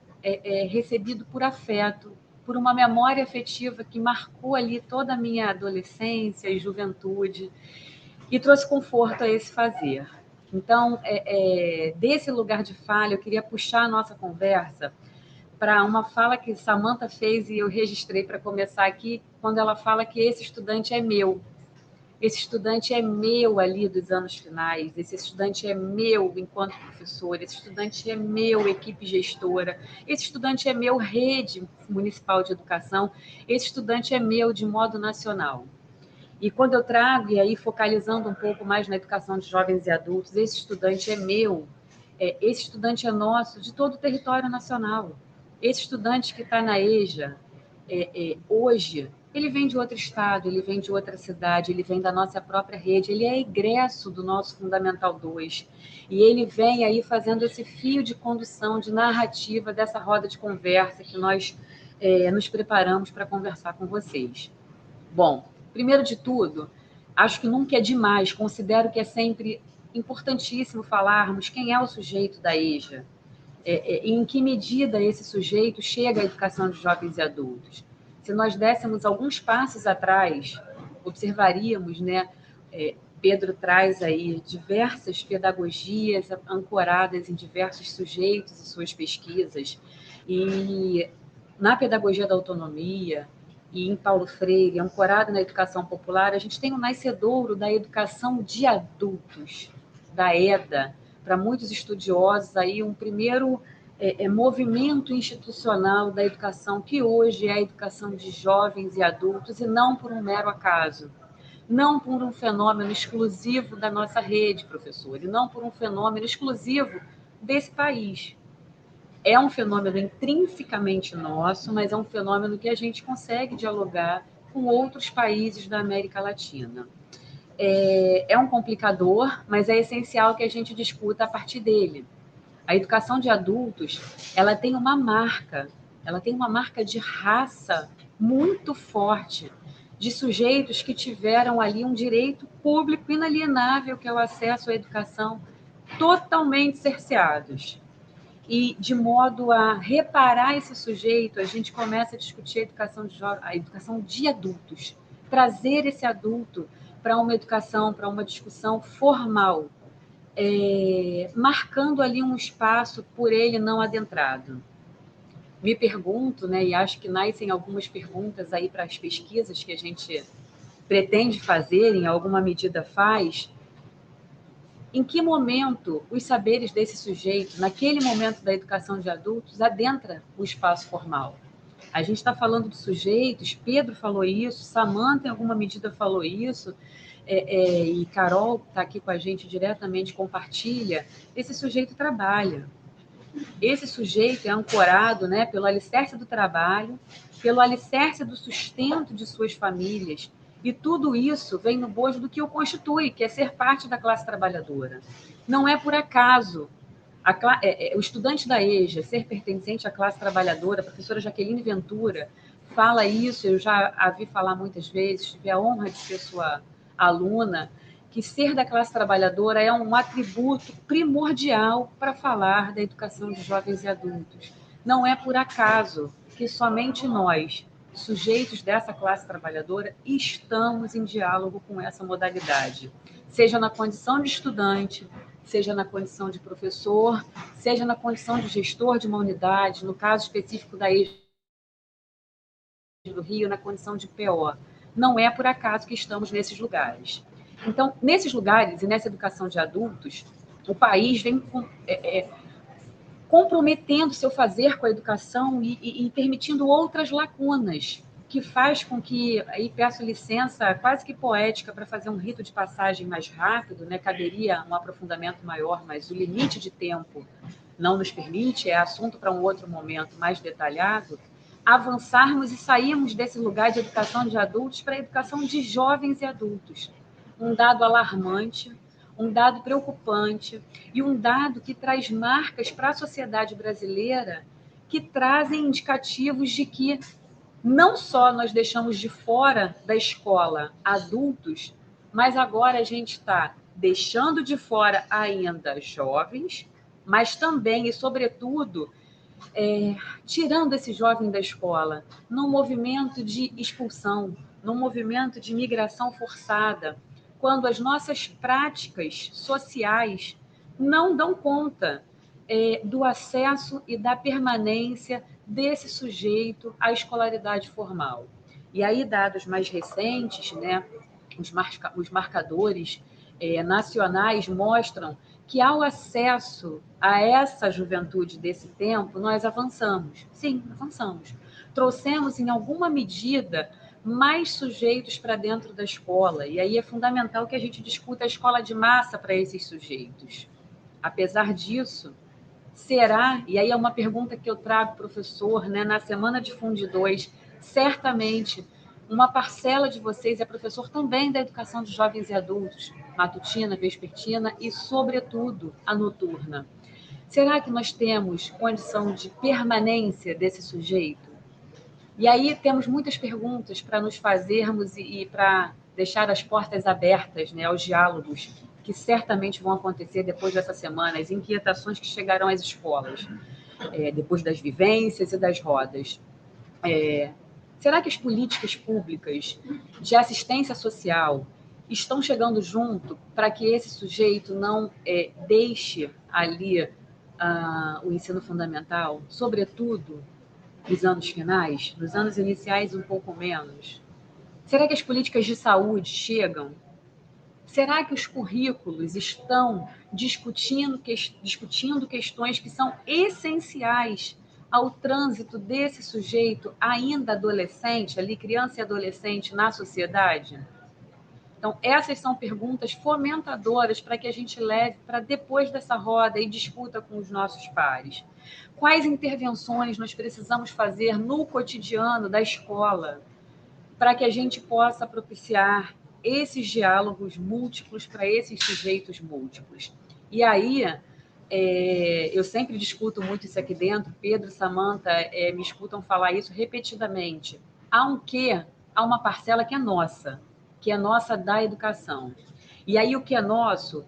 recebido por afeto, por uma memória afetiva que marcou ali toda a minha adolescência e juventude e trouxe conforto a esse fazer. Então, desse lugar de fala, eu queria puxar a nossa conversa para uma fala que Samantha fez e eu registrei para começar aqui, quando ela fala que esse estudante é meu. Esse estudante é meu ali dos anos finais, esse estudante é meu enquanto professor, esse estudante é meu equipe gestora, esse estudante é meu rede municipal de educação, esse estudante é meu de modo nacional. E quando eu trago, e aí focalizando um pouco mais na educação de jovens e adultos, esse estudante é meu, esse estudante é nosso, de todo o território nacional. Esse estudante que está na EJA, hoje, ele vem de outro estado, ele vem de outra cidade, ele vem da nossa própria rede, ele é egresso do nosso Fundamental 2. E ele vem aí fazendo esse fio de condução, de narrativa dessa roda de conversa que nós nos preparamos para conversar com vocês. Bom, primeiro de tudo, acho que nunca é demais, considero que é sempre importantíssimo falarmos quem é o sujeito da EJA, e em que medida esse sujeito chega à educação de jovens e adultos. Se nós dessemos alguns passos atrás, observaríamos, né, Pedro traz aí diversas pedagogias ancoradas em diversos sujeitos e suas pesquisas, e na pedagogia da autonomia, e em Paulo Freire, ancorado na educação popular, a gente tem o nascedouro da educação de adultos, da EDA, para muitos estudiosos, aí um primeiro movimento institucional da educação, que hoje é a educação de jovens e adultos, e não por um mero acaso, não por um fenômeno exclusivo da nossa rede, professor, e não por um fenômeno exclusivo desse país. É um fenômeno intrinsecamente nosso, mas é um fenômeno que a gente consegue dialogar com outros países da América Latina. É um complicador, mas é essencial que a gente discuta a partir dele. A educação de adultos, ela tem uma marca de raça muito forte de sujeitos que tiveram ali um direito público inalienável, que é o acesso à educação, totalmente cerceados. E, de modo a reparar esse sujeito, a gente começa a discutir a educação de adultos, trazer esse adulto para uma educação, para uma discussão formal, marcando ali um espaço por ele não adentrado. Me pergunto, né, e acho que nascem algumas perguntas aí para as pesquisas que a gente pretende fazer, em alguma medida faz, em que momento os saberes desse sujeito, naquele momento da educação de adultos, adentra o espaço formal. A gente está falando de sujeitos, Pedro falou isso, Samantha, em alguma medida, falou isso, e Carol, que está aqui com a gente diretamente, compartilha. Esse sujeito trabalha. Esse sujeito é ancorado, né, pelo alicerce do trabalho, pelo alicerce do sustento de suas famílias, e tudo isso vem no bojo do que o constitui, que é ser parte da classe trabalhadora. Não é por acaso o estudante da EJA ser pertencente à classe trabalhadora. A professora Jaqueline Ventura fala isso, eu já a vi falar muitas vezes, tive a honra de ser sua aluna, que ser da classe trabalhadora é um atributo primordial para falar da educação de jovens e adultos. Não é por acaso que somente nós, sujeitos dessa classe trabalhadora, estamos em diálogo com essa modalidade, seja na condição de estudante, seja na condição de professor, seja na condição de gestor de uma unidade, no caso específico da EJA do Rio, na condição de PO. Não é por acaso que estamos nesses lugares. Então, nesses lugares e nessa educação de adultos, o país vem comprometendo seu fazer com a educação e permitindo outras lacunas, que faz com que, aí peço licença quase que poética para fazer um rito de passagem mais rápido, né? Caberia um aprofundamento maior, mas o limite de tempo não nos permite, é assunto para um outro momento mais detalhado, avançarmos e sairmos desse lugar de educação de adultos para a educação de jovens e adultos. Um dado alarmante, um dado preocupante e um dado que traz marcas para a sociedade brasileira que trazem indicativos de que não só nós deixamos de fora da escola adultos, mas agora a gente está deixando de fora ainda jovens, mas também e, sobretudo, tirando esse jovem da escola num movimento de expulsão, num movimento de migração forçada, quando as nossas práticas sociais não dão conta do acesso e da permanência desse sujeito à escolaridade formal. E aí, dados mais recentes, né, os marcadores nacionais mostram que, ao acesso a essa juventude desse tempo, nós avançamos. Sim, avançamos. Trouxemos, em alguma medida, mais sujeitos para dentro da escola. E aí é fundamental que a gente discuta a escola de massa para esses sujeitos. Apesar disso, será, e aí é uma pergunta que eu trago, professor, né, na semana de Fundo 2, certamente uma parcela de vocês é professor também da educação de jovens e adultos, matutina, vespertina e, sobretudo, a noturna. Será que nós temos condição de permanência desse sujeito? E aí temos muitas perguntas para nos fazermos e para deixar as portas abertas, né, aos diálogos que certamente vão acontecer depois dessa semana, as inquietações que chegarão às escolas, depois das vivências e das rodas. Será que as políticas públicas de assistência social estão chegando junto para que esse sujeito não deixe ali o ensino fundamental, sobretudo nos anos finais, nos anos iniciais um pouco menos? Será que as políticas de saúde chegam? Será que os currículos estão discutindo questões que são essenciais ao trânsito desse sujeito ainda adolescente, ali criança e adolescente na sociedade? Então, essas são perguntas fomentadoras para que a gente leve para depois dessa roda e discuta com os nossos pares. Quais intervenções nós precisamos fazer no cotidiano da escola para que a gente possa propiciar esses diálogos múltiplos para esses sujeitos múltiplos? E aí, eu sempre discuto muito isso aqui dentro, Pedro e Samantha me escutam falar isso repetidamente. há uma parcela que é nossa da educação. E aí o que é nosso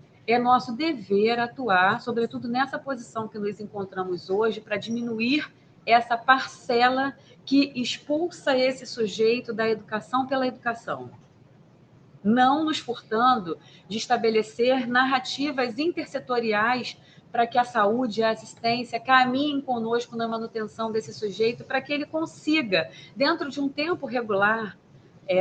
dever atuar, sobretudo nessa posição que nos encontramos hoje, para diminuir essa parcela que expulsa esse sujeito da educação pela educação. Não nos furtando de estabelecer narrativas intersetoriais para que a saúde e a assistência caminhem conosco na manutenção desse sujeito, para que ele consiga, dentro de um tempo regular,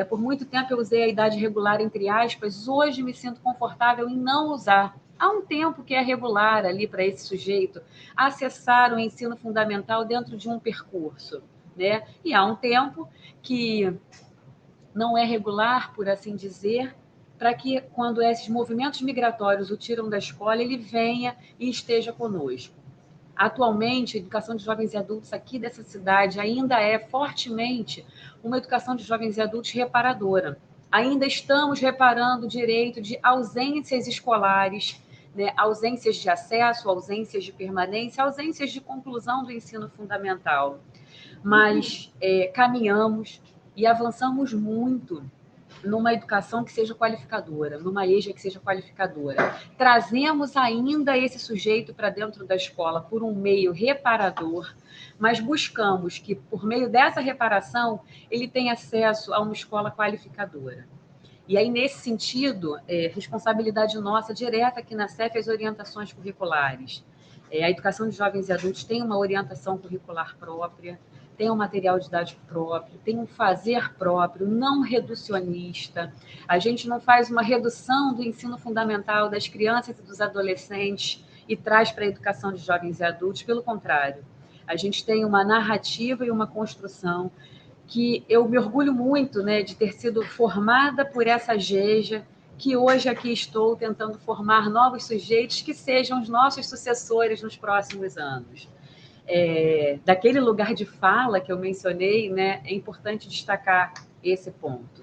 por muito tempo eu usei a idade regular entre aspas, hoje me sinto confortável em não usar. Há um tempo que é regular ali para esse sujeito acessar o ensino fundamental dentro de um percurso, né? E há um tempo que não é regular, por assim dizer, para que, quando esses movimentos migratórios o tiram da escola, ele venha e esteja conosco. Atualmente, a educação de jovens e adultos aqui dessa cidade ainda é fortemente uma educação de jovens e adultos reparadora. Ainda estamos reparando o direito de ausências escolares, né? Ausências de acesso, ausências de permanência, ausências de conclusão do ensino fundamental. Mas caminhamos e avançamos muito numa educação que seja qualificadora, numa EJA que seja qualificadora. Trazemos ainda esse sujeito para dentro da escola por um meio reparador, mas buscamos que, por meio dessa reparação, ele tenha acesso a uma escola qualificadora. E aí, nesse sentido, responsabilidade nossa direta aqui na CEF, as orientações curriculares. A educação de jovens e adultos tem uma orientação curricular própria, tem um material didático próprio, tem um fazer próprio, não reducionista. A gente não faz uma redução do ensino fundamental das crianças e dos adolescentes e traz para a educação de jovens e adultos, pelo contrário. A gente tem uma narrativa e uma construção que eu me orgulho muito, né, de ter sido formada por essa GEJA, que hoje aqui estou tentando formar novos sujeitos que sejam os nossos sucessores nos próximos anos. Daquele lugar de fala que eu mencionei, né, é importante destacar esse ponto.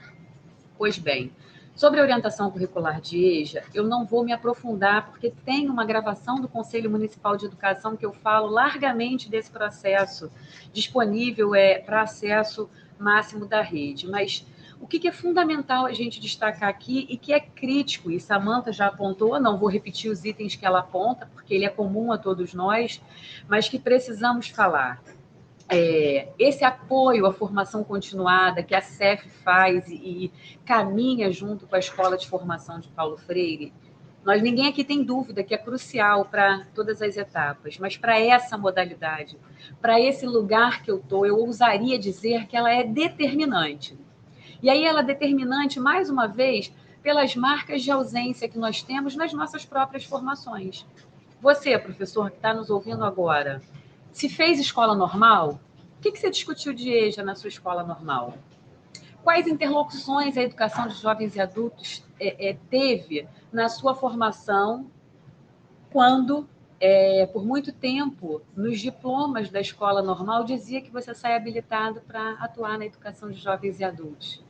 Pois bem, sobre a orientação curricular de EJA, eu não vou me aprofundar, porque tem uma gravação do Conselho Municipal de Educação que eu falo largamente desse processo, disponível para acesso máximo da rede. Mas o que é fundamental a gente destacar aqui e que é crítico, e Samantha já apontou, não vou repetir os itens que ela aponta, porque ele é comum a todos nós, mas que precisamos falar. Esse apoio à formação continuada que a CEF faz e caminha junto com a Escola de Formação de Paulo Freire, ninguém aqui tem dúvida que é crucial para todas as etapas, mas para essa modalidade, para esse lugar que eu estou, eu ousaria dizer que ela é determinante. E aí ela é determinante, mais uma vez, pelas marcas de ausência que nós temos nas nossas próprias formações. Você, professor, que está nos ouvindo agora, se fez escola normal, o que você discutiu de EJA na sua escola normal? Quais interlocuções a educação de jovens e adultos teve na sua formação quando, por muito tempo, nos diplomas da escola normal, dizia que você sai habilitado para atuar na educação de jovens e adultos?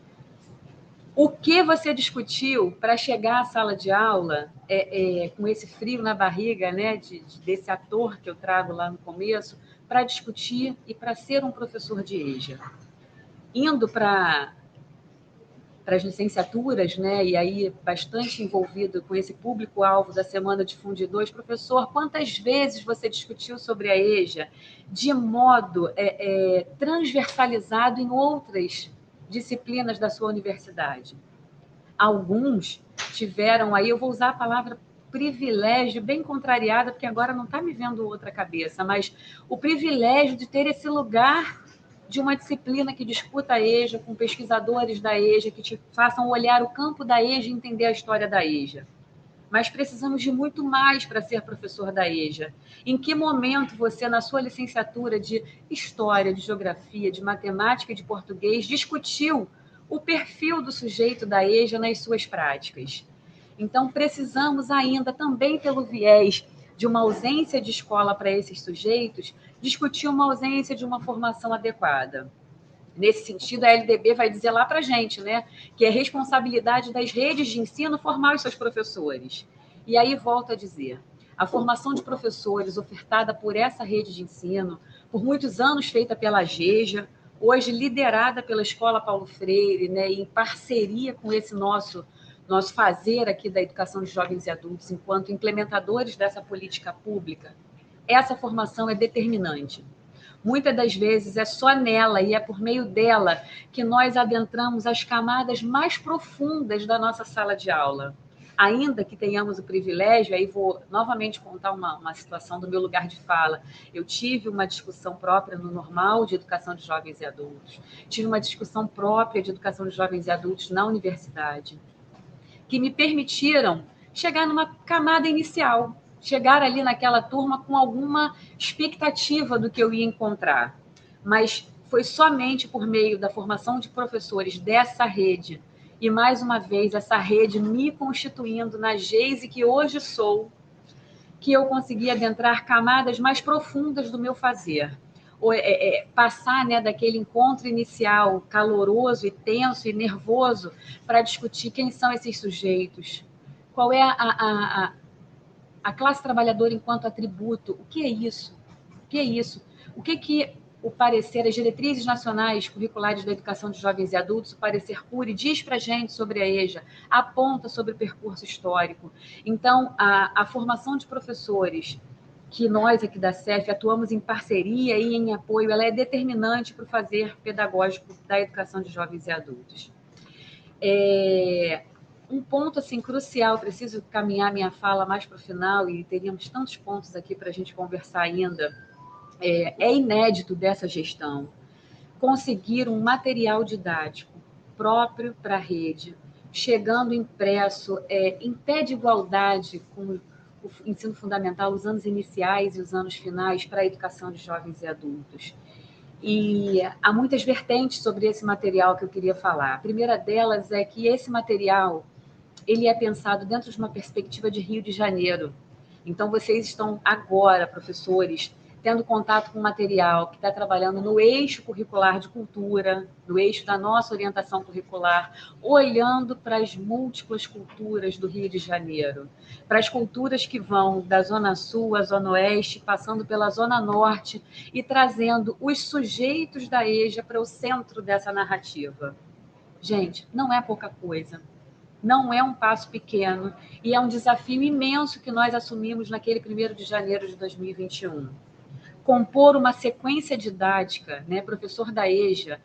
O que você discutiu para chegar à sala de aula com esse frio na barriga, né, desse ator que eu trago lá no começo, para discutir e para ser um professor de EJA? Indo para as licenciaturas, né, e aí bastante envolvido com esse público-alvo da Semana de Fundidores, professor, quantas vezes você discutiu sobre a EJA de modo transversalizado em outras disciplinas da sua universidade? Alguns tiveram aí, eu vou usar a palavra privilégio, bem contrariada, porque agora não está me vendo outra cabeça, mas o privilégio de ter esse lugar de uma disciplina que discuta a EJA, com pesquisadores da EJA, que te façam olhar o campo da EJA e entender a história da EJA. Mas precisamos de muito mais para ser professor da EJA. Em que momento você, na sua licenciatura de História, de Geografia, de Matemática e de Português, discutiu o perfil do sujeito da EJA nas suas práticas? Então, precisamos ainda, também pelo viés de uma ausência de escola para esses sujeitos, discutir uma ausência de uma formação adequada. Nesse sentido, a LDB vai dizer lá para a gente, né, que é responsabilidade das redes de ensino formar os seus professores. E aí, volto a dizer, a formação de professores ofertada por essa rede de ensino, por muitos anos feita pela GEJA, hoje liderada pela Escola Paulo Freire, né, em parceria com esse nosso fazer aqui da educação de jovens e adultos, enquanto implementadores dessa política pública, essa formação é determinante. Muitas das vezes é só nela e é por meio dela que nós adentramos as camadas mais profundas da nossa sala de aula. Ainda que tenhamos o privilégio, aí vou novamente contar uma situação do meu lugar de fala. Eu tive uma discussão própria no normal de educação de jovens e adultos, tive uma discussão própria de educação de jovens e adultos na universidade, que me permitiram chegar numa camada inicial, chegar ali naquela turma com alguma expectativa do que eu ia encontrar. Mas foi somente por meio da formação de professores dessa rede, e mais uma vez essa rede me constituindo na Geise que hoje sou, que eu consegui adentrar camadas mais profundas do meu fazer. Passar, né, daquele encontro inicial caloroso e tenso e nervoso para discutir quem são esses sujeitos, qual é a classe trabalhadora enquanto atributo, o que é isso? O que é isso? O que o parecer, as diretrizes nacionais curriculares da educação de jovens e adultos, o parecer Cury, diz para a gente sobre a EJA, aponta sobre o percurso histórico. Então, a formação de professores, que nós aqui da CEF atuamos em parceria e em apoio, ela é determinante para o fazer pedagógico da educação de jovens e adultos. Um ponto assim, crucial, preciso caminhar minha fala mais para o final, e teríamos tantos pontos aqui para a gente conversar ainda, é inédito dessa gestão conseguir um material didático próprio para a rede, chegando impresso em pé de igualdade com o ensino fundamental, os anos iniciais e os anos finais para a educação de jovens e adultos. E há muitas vertentes sobre esse material que eu queria falar. A primeira delas é que esse material ele é pensado dentro de uma perspectiva de Rio de Janeiro. Então, vocês estão agora, professores, tendo contato com material que está trabalhando no eixo curricular de cultura, no eixo da nossa orientação curricular, olhando para as múltiplas culturas do Rio de Janeiro, para as culturas que vão da Zona Sul à Zona Oeste, passando pela Zona Norte e trazendo os sujeitos da EJA para o centro dessa narrativa. Gente, não é pouca coisa. Não é um passo pequeno e é um desafio imenso que nós assumimos naquele 1º de janeiro de 2021. Compor uma sequência didática, né, professor da EJA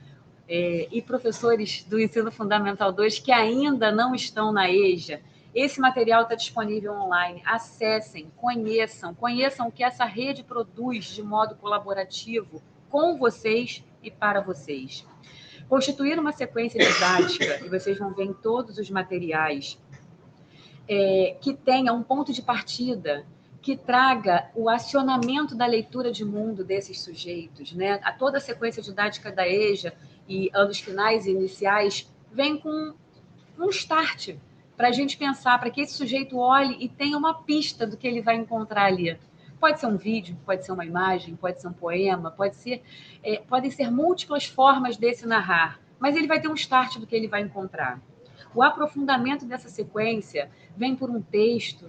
e professores do Ensino Fundamental 2 que ainda não estão na EJA, esse material está disponível online. Acessem, conheçam o que essa rede produz de modo colaborativo com vocês e para vocês. Constituir uma sequência didática, e vocês vão ver em todos os materiais, que tenha um ponto de partida, que traga o acionamento da leitura de mundo desses sujeitos, né? A toda a sequência didática da EJA e anos finais e iniciais vem com um start para a gente pensar, para que esse sujeito olhe e tenha uma pista do que ele vai encontrar ali. Pode ser um vídeo, pode ser uma imagem, pode ser um poema, podem ser múltiplas formas desse narrar, mas ele vai ter um start do que ele vai encontrar. O aprofundamento dessa sequência vem por um texto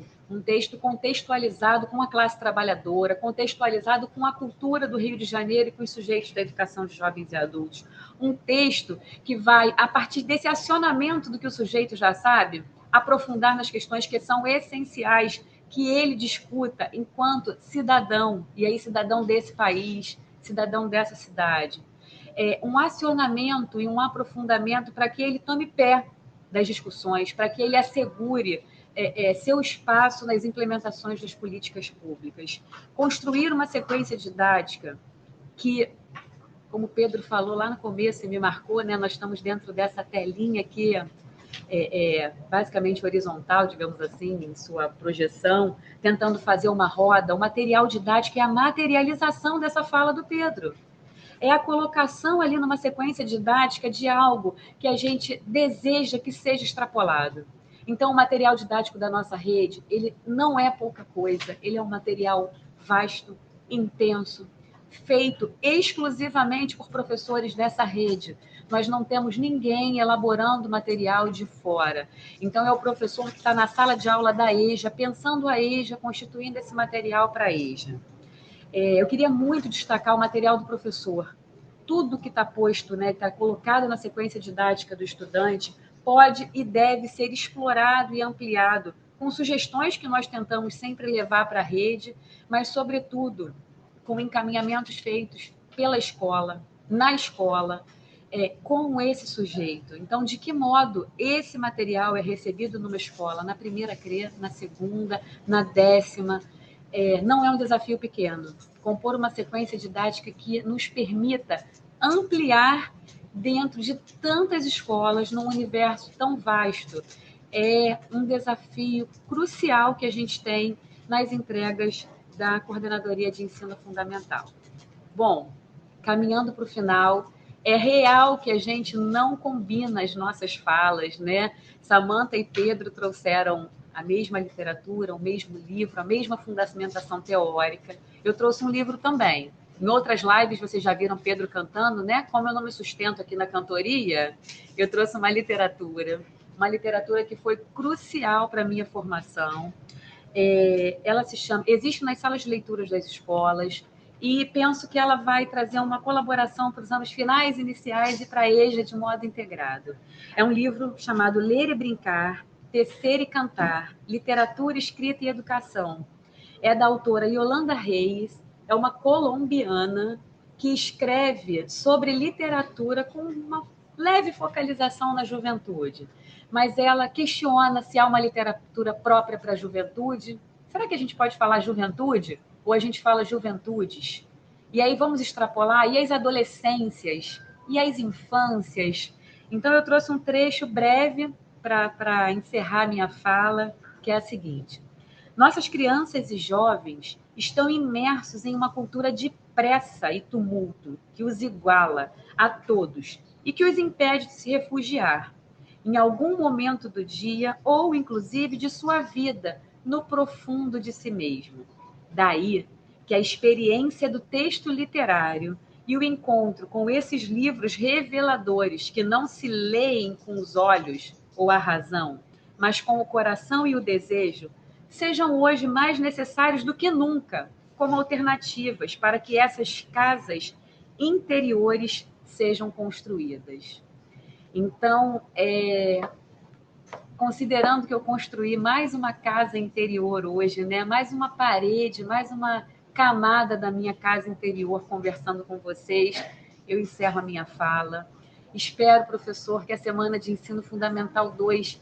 contextualizado com a classe trabalhadora, contextualizado com a cultura do Rio de Janeiro e com os sujeitos da educação de jovens e adultos. Um texto que vai, a partir desse acionamento do que o sujeito já sabe, aprofundar nas questões que são essenciais, que ele discuta enquanto cidadão, e aí cidadão desse país, cidadão dessa cidade. Um acionamento e um aprofundamento para que ele tome pé das discussões, para que ele assegure seu espaço nas implementações das políticas públicas. Construir uma sequência didática que, como o Pedro falou lá no começo e me marcou, né, nós estamos dentro dessa telinha aqui, basicamente horizontal, digamos assim, em sua projeção, tentando fazer uma roda. O material didático é a materialização dessa fala do Pedro. É a colocação ali numa sequência didática de algo que a gente deseja que seja extrapolado. Então, o material didático da nossa rede, ele não é pouca coisa, ele é um material vasto, intenso, feito exclusivamente por professores dessa rede. Nós não temos ninguém elaborando material de fora. Então, é o professor que está na sala de aula da EJA, pensando a EJA, constituindo esse material para a EJA. Eu queria muito destacar o material do professor, tudo que está posto, né, está colocado na sequência didática do estudante, pode e deve ser explorado e ampliado, com sugestões que nós tentamos sempre levar para a rede, mas, sobretudo, com encaminhamentos feitos pela escola, na escola, com esse sujeito. Então, de que modo esse material é recebido numa escola, na primeira CRE, na segunda, na 10ª, não é um desafio pequeno. Compor uma sequência didática que nos permita ampliar dentro de tantas escolas, num universo tão vasto, é um desafio crucial que a gente tem nas entregas da Coordenadoria de Ensino Fundamental. Bom, caminhando para o final, é real que a gente não combina as nossas falas, né? Samantha e Pedro trouxeram a mesma literatura, o mesmo livro, a mesma fundamentação teórica. Eu trouxe um livro também. Em outras lives, vocês já viram Pedro cantando, né? Como eu não me sustento aqui na cantoria, eu trouxe uma literatura que foi crucial para a minha formação. Ela se chama Existe nas salas de leituras das escolas, e penso que ela vai trazer uma colaboração para os anos finais, iniciais e para a EJA de modo integrado. É um livro chamado Ler e Brincar, Tecer e Cantar, Literatura, Escrita e Educação. É da autora Yolanda Reis, é uma colombiana que escreve sobre literatura com uma leve focalização na juventude. Mas ela questiona se há uma literatura própria para a juventude. Será que a gente pode falar juventude? Ou a gente fala juventudes? E aí vamos extrapolar, e as adolescências, e as infâncias. Então eu trouxe um trecho breve para encerrar minha fala, que é a seguinte: nossas crianças e jovens estão imersos em uma cultura de pressa e tumulto que os iguala a todos e que os impede de se refugiar, em algum momento do dia ou, inclusive, de sua vida, no profundo de si mesmo. Daí que a experiência do texto literário e o encontro com esses livros reveladores que não se leem com os olhos ou a razão, mas com o coração e o desejo, sejam hoje mais necessários do que nunca, como alternativas para que essas casas interiores sejam construídas. Então, considerando que eu construí mais uma casa interior hoje, né? Mais uma parede, mais uma camada da minha casa interior conversando com vocês, eu encerro a minha fala. Espero, professor, que a Semana de Ensino Fundamental 2,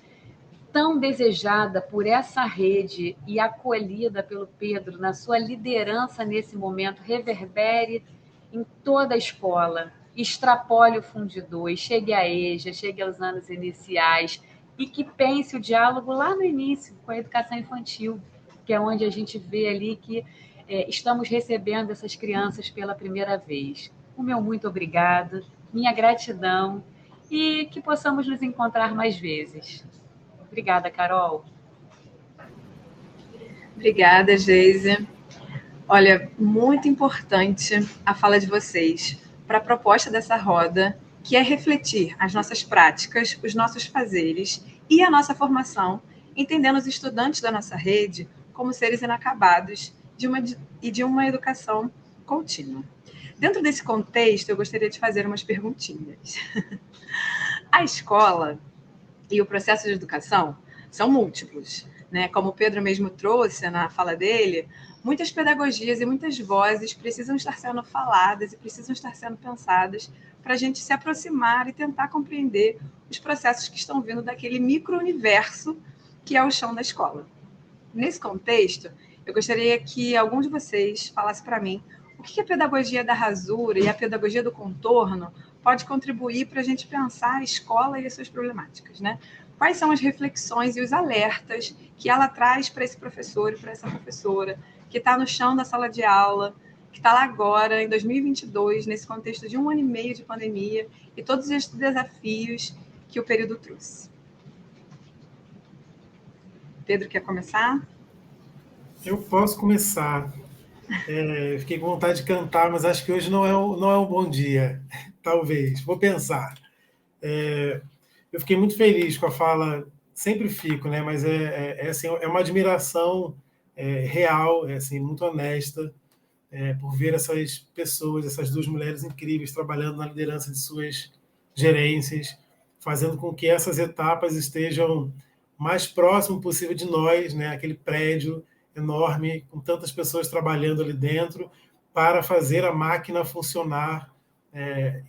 tão desejada por essa rede e acolhida pelo Pedro na sua liderança nesse momento, reverbere em toda a escola, extrapole o Fundidor, chegue à EJA, chegue aos anos iniciais, e que pense o diálogo lá no início, com a educação infantil, que é onde a gente vê ali que estamos recebendo essas crianças pela primeira vez. O meu muito obrigado, minha gratidão, e que possamos nos encontrar mais vezes. Obrigada, Carol. Obrigada, Geise. Olha, muito importante a fala de vocês para a proposta dessa roda, que é refletir as nossas práticas, os nossos fazeres e a nossa formação, entendendo os estudantes da nossa rede como seres inacabados de uma educação contínua. Dentro desse contexto, eu gostaria de fazer umas perguntinhas. A escola e o processo de educação são múltiplos, né? Como o Pedro mesmo trouxe na fala dele, muitas pedagogias e muitas vozes precisam estar sendo faladas e precisam estar sendo pensadas para a gente se aproximar e tentar compreender os processos que estão vindo daquele micro-universo que é o chão da escola. Nesse contexto, eu gostaria que algum de vocês falasse para mim o que a pedagogia da rasura e a pedagogia do contorno pode contribuir para a gente pensar a escola e as suas problemáticas, né? Quais são as reflexões e os alertas que ela traz para esse professor e para essa professora que está no chão da sala de aula, que está lá agora, em 2022, nesse contexto de 1 ano e meio de pandemia e todos os desafios que o período trouxe. Pedro, quer começar? Eu posso começar. Fiquei com vontade de cantar, mas acho que hoje não é um bom dia. Talvez. Vou pensar. Eu fiquei muito feliz com a fala, sempre fico, né? Mas assim, é uma admiração real, assim, muito honesta por ver essas pessoas, essas duas mulheres incríveis, trabalhando na liderança de suas gerências, fazendo com que essas etapas estejam mais próximo possível de nós, né? Aquele prédio enorme, com tantas pessoas trabalhando ali dentro, para fazer a máquina funcionar,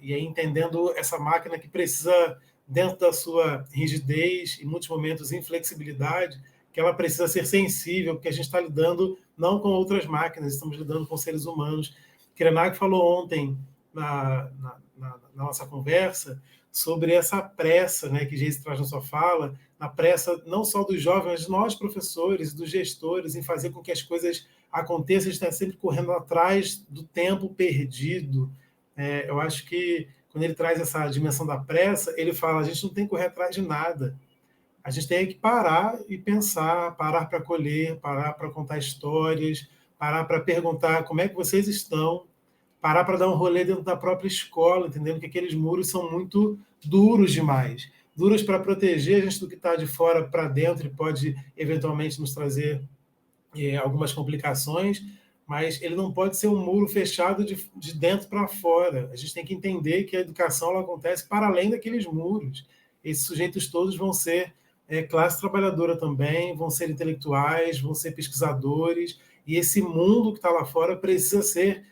e aí entendendo essa máquina que precisa, dentro da sua rigidez, em muitos momentos inflexibilidade, que ela precisa ser sensível, porque a gente está lidando não com outras máquinas, estamos lidando com seres humanos. Krenak falou ontem, na nossa conversa, sobre essa pressa, né, que Geise traz na sua fala, na pressa não só dos jovens, mas de nós, professores, dos gestores, em fazer com que as coisas aconteçam, a gente está sempre correndo atrás do tempo perdido. Eu acho que, quando ele traz essa dimensão da pressa, ele fala, a gente não tem que correr atrás de nada. A gente tem que parar e pensar, parar para colher, parar para contar histórias, parar para perguntar como é que vocês estão, parar para dar um rolê dentro da própria escola, entendendo que aqueles muros são muito duros demais. Duros para proteger a gente do que está de fora para dentro e pode, eventualmente, nos trazer algumas complicações, mas ele não pode ser um muro fechado de dentro para fora. A gente tem que entender que a educação ela acontece para além daqueles muros. Esses sujeitos todos vão ser classe trabalhadora também, vão ser intelectuais, vão ser pesquisadores, e esse mundo que está lá fora precisa ser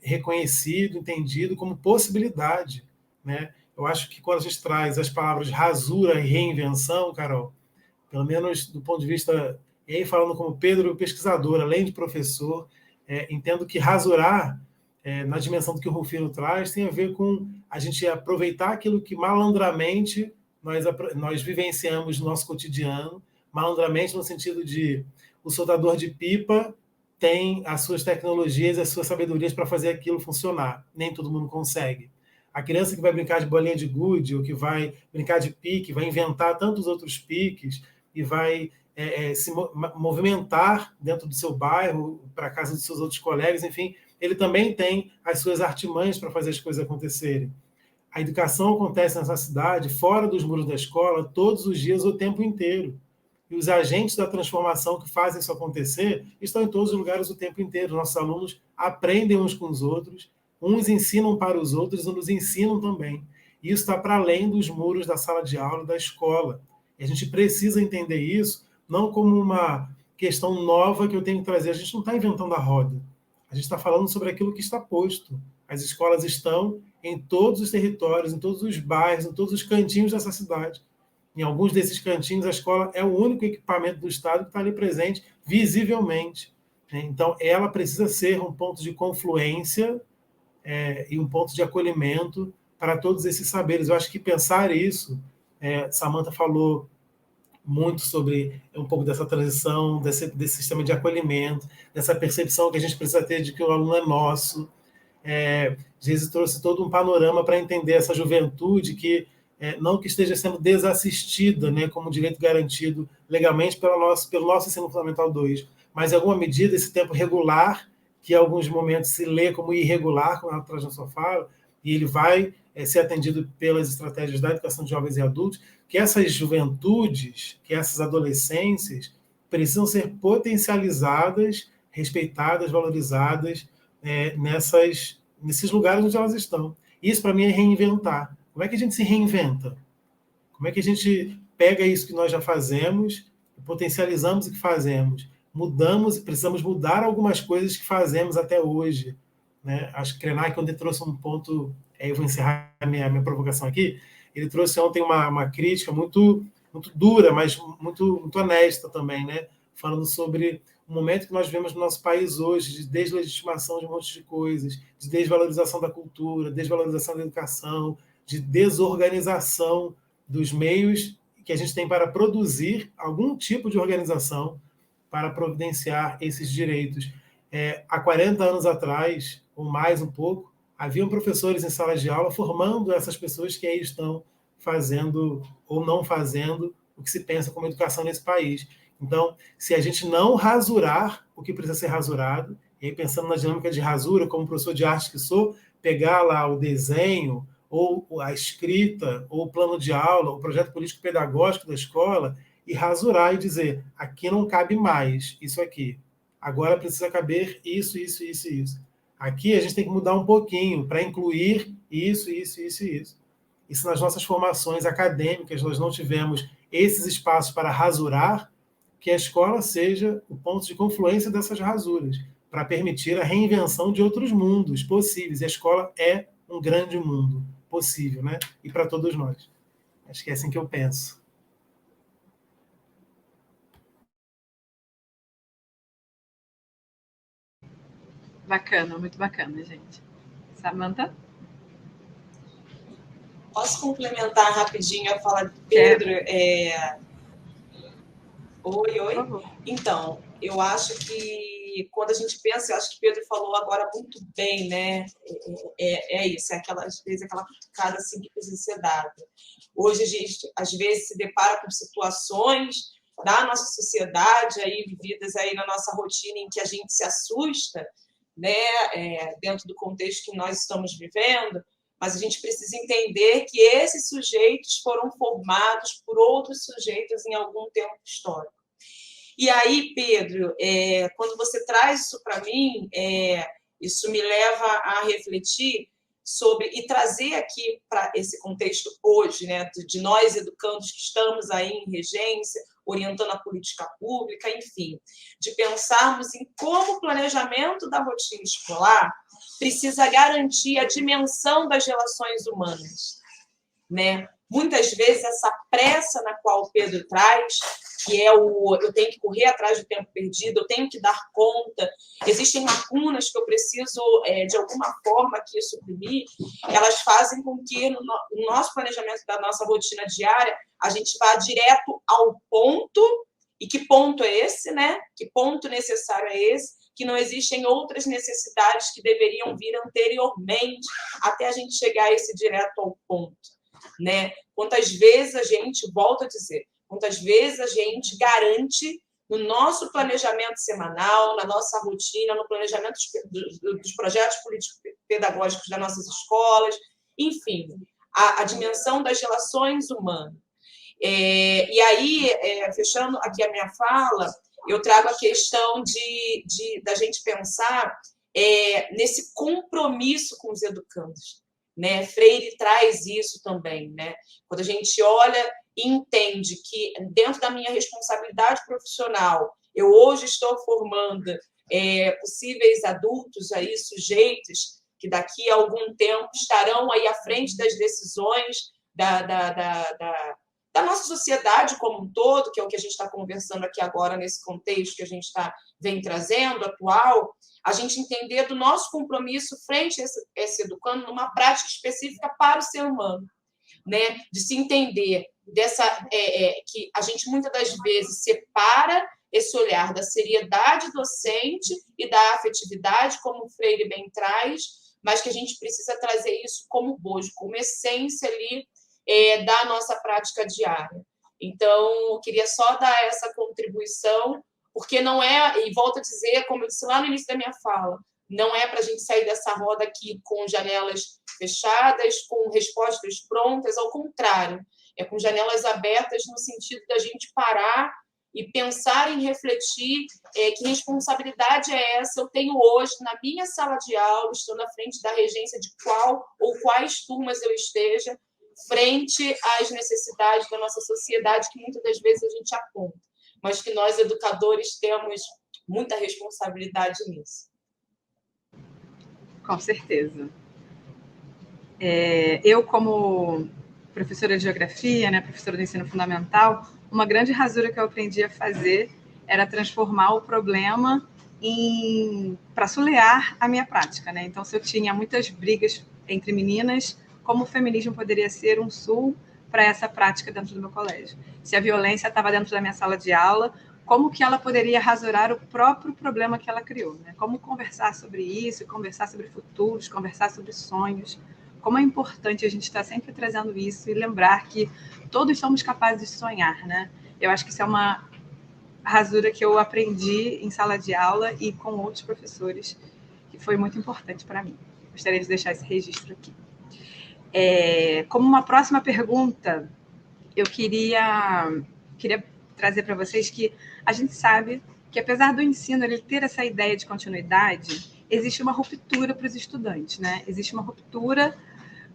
reconhecido, entendido como possibilidade, né? Eu acho que quando a gente traz as palavras rasura e reinvenção, Carol, pelo menos do ponto de vista, e aí falando como Pedro, pesquisador, além de professor, entendo que rasurar, na dimensão do que o Rufino traz, tem a ver com a gente aproveitar aquilo que malandramente nós vivenciamos no nosso cotidiano, malandramente no sentido de o soldador de pipa tem as suas tecnologias, as suas sabedorias para fazer aquilo funcionar. Nem todo mundo consegue. A criança que vai brincar de bolinha de gude, ou que vai brincar de pique, vai inventar tantos outros piques e vai se movimentar dentro do seu bairro, para a casa dos seus outros colegas, enfim, ele também tem as suas artimanhas para fazer as coisas acontecerem. A educação acontece nessa cidade, fora dos muros da escola, todos os dias, o tempo inteiro. E os agentes da transformação que fazem isso acontecer estão em todos os lugares o tempo inteiro. Nossos alunos aprendem uns com os outros, uns ensinam para os outros e nos ensinam também. E isso está para além dos muros da sala de aula, da escola. E a gente precisa entender isso não como uma questão nova que eu tenho que trazer. A gente não está inventando a roda. A gente está falando sobre aquilo que está posto. As escolas estão em todos os territórios, em todos os bairros, em todos os cantinhos dessa cidade. Em alguns desses cantinhos, a escola é o único equipamento do Estado que está ali presente visivelmente. Então, ela precisa ser um ponto de confluência e um ponto de acolhimento para todos esses saberes. Eu acho que pensar isso, Samantha falou muito sobre um pouco dessa transição, desse sistema de acolhimento, dessa percepção que a gente precisa ter de que o aluno é nosso. Jesus trouxe todo um panorama para entender essa juventude que não que esteja sendo desassistida, né, como direito garantido legalmente pelo nosso ensino fundamental 2, mas em alguma medida esse tempo regular, que em alguns momentos se lê como irregular, como ela traz na sua fala, e ele vai ser atendido pelas estratégias da educação de jovens e adultos, que essas juventudes, que essas adolescências precisam ser potencializadas, respeitadas, valorizadas nesses lugares onde elas estão. Isso, para mim, é reinventar. Como é que a gente se reinventa? Como é que a gente pega isso que nós já fazemos e potencializamos o que fazemos? Mudamos e precisamos mudar algumas coisas que fazemos até hoje. Né? Acho que Krenak, quando ele trouxe um ponto, eu vou encerrar a minha provocação aqui, ele trouxe ontem uma crítica muito, muito dura, mas muito, muito honesta também, né? Falando sobre o momento que nós vivemos no nosso país hoje, de deslegitimação de um monte de coisas, de desvalorização da cultura, desvalorização da educação, de desorganização dos meios que a gente tem para produzir algum tipo de organização para providenciar esses direitos. Há 40 anos atrás, ou mais um pouco, haviam professores em salas de aula formando essas pessoas que aí estão fazendo ou não fazendo o que se pensa como educação nesse país. Então, se a gente não rasurar o que precisa ser rasurado, e aí pensando na dinâmica de rasura, como professor de arte que sou, pegar lá o desenho, ou a escrita, ou o plano de aula, o projeto político-pedagógico da escola, e rasurar e dizer, aqui não cabe mais isso aqui. agora precisa caber isso, isso, isso e isso. Aqui a gente tem que mudar um pouquinho para incluir isso, isso, isso e isso. E se nas nossas formações acadêmicas nós não tivemos esses espaços para rasurar, que a escola seja o ponto de confluência dessas rasuras, para permitir a reinvenção de outros mundos possíveis. E a escola é um grande mundo possível, né? E para todos nós. Acho que é assim que eu penso. Bacana, muito bacana, gente. Samantha? Posso complementar rapidinho a fala de Pedro? Oi. Então, eu acho que quando a gente pensa, eu acho que Pedro falou agora muito bem, né? É isso, às vezes aquela picada assim que precisa ser dada. Hoje a gente, às vezes, se depara com situações da nossa sociedade, aí, vividas aí na nossa rotina, em que a gente se assusta, né? Dentro do contexto que nós estamos vivendo, mas a gente precisa entender que esses sujeitos foram formados por outros sujeitos em algum tempo histórico. E aí, Pedro, quando você traz isso para mim, isso me leva a refletir sobre e trazer aqui para esse contexto hoje, né, de nós educandos que estamos aí em regência, orientando a política pública, enfim, de pensarmos em como o planejamento da rotina escolar precisa garantir a dimensão das relações humanas, né? Muitas vezes essa pressa na qual o Pedro traz, que é eu tenho que correr atrás do tempo perdido, eu tenho que dar conta, existem lacunas que eu preciso, de alguma forma, aqui suprimir, elas fazem com que no nosso planejamento da nossa rotina diária, a gente vá direto ao ponto, e que ponto é esse, né? Que ponto necessário é esse? Que não existem outras necessidades que deveriam vir anteriormente até a gente chegar a esse direto ao ponto, né? Quantas vezes a gente, volto a dizer, quantas vezes a gente garante no nosso planejamento semanal, na nossa rotina, no planejamento dos projetos político-pedagógicos das nossas escolas, enfim, a dimensão das relações humanas. E aí, fechando aqui a minha fala, eu trago a questão da gente pensar nesse compromisso com os educandos, né? Freire traz isso também, né? Quando a gente olha e entende que dentro da minha responsabilidade profissional, eu hoje estou formando possíveis adultos aí, sujeitos que daqui a algum tempo estarão aí à frente das decisões da nossa sociedade como um todo, que é o que a gente está conversando aqui agora nesse contexto que a gente vem trazendo, atual, a gente entender do nosso compromisso frente a esse educando numa prática específica para o ser humano, né? De se entender que a gente muitas das vezes separa esse olhar da seriedade docente e da afetividade, como o Freire bem traz, mas que a gente precisa trazer isso como bojo, como essência ali da nossa prática diária. Então, eu queria só dar essa contribuição, porque não é, e volto a dizer, como eu disse lá no início da minha fala, não é para a gente sair dessa roda aqui com janelas fechadas, com respostas prontas, ao contrário, é com janelas abertas no sentido da gente parar e pensar em refletir que responsabilidade é essa eu tenho hoje na minha sala de aula, estando à frente da regência de qual ou quais turmas eu esteja, frente às necessidades da nossa sociedade, que muitas das vezes a gente aponta, mas que nós, educadores, temos muita responsabilidade nisso. Com certeza. Eu, como professora de geografia, né, professora do ensino fundamental, uma grande rasura que eu aprendi a fazer era transformar o problema para solear a minha prática, né? Então, se eu tinha muitas brigas entre meninas, como o feminismo poderia ser um sul para essa prática dentro do meu colégio? Se a violência estava dentro da minha sala de aula, como que ela poderia rasurar o próprio problema que ela criou, né? Como conversar sobre isso, conversar sobre futuros, conversar sobre sonhos. Como é importante a gente estar sempre trazendo isso e lembrar que todos somos capazes de sonhar, né? Eu acho que isso é uma rasura que eu aprendi em sala de aula e com outros professores, que foi muito importante para mim. Gostaria de deixar esse registro aqui. Como uma próxima pergunta, eu queria trazer para vocês que a gente sabe que apesar do ensino ele ter essa ideia de continuidade, existe uma ruptura para os estudantes, né? Existe uma ruptura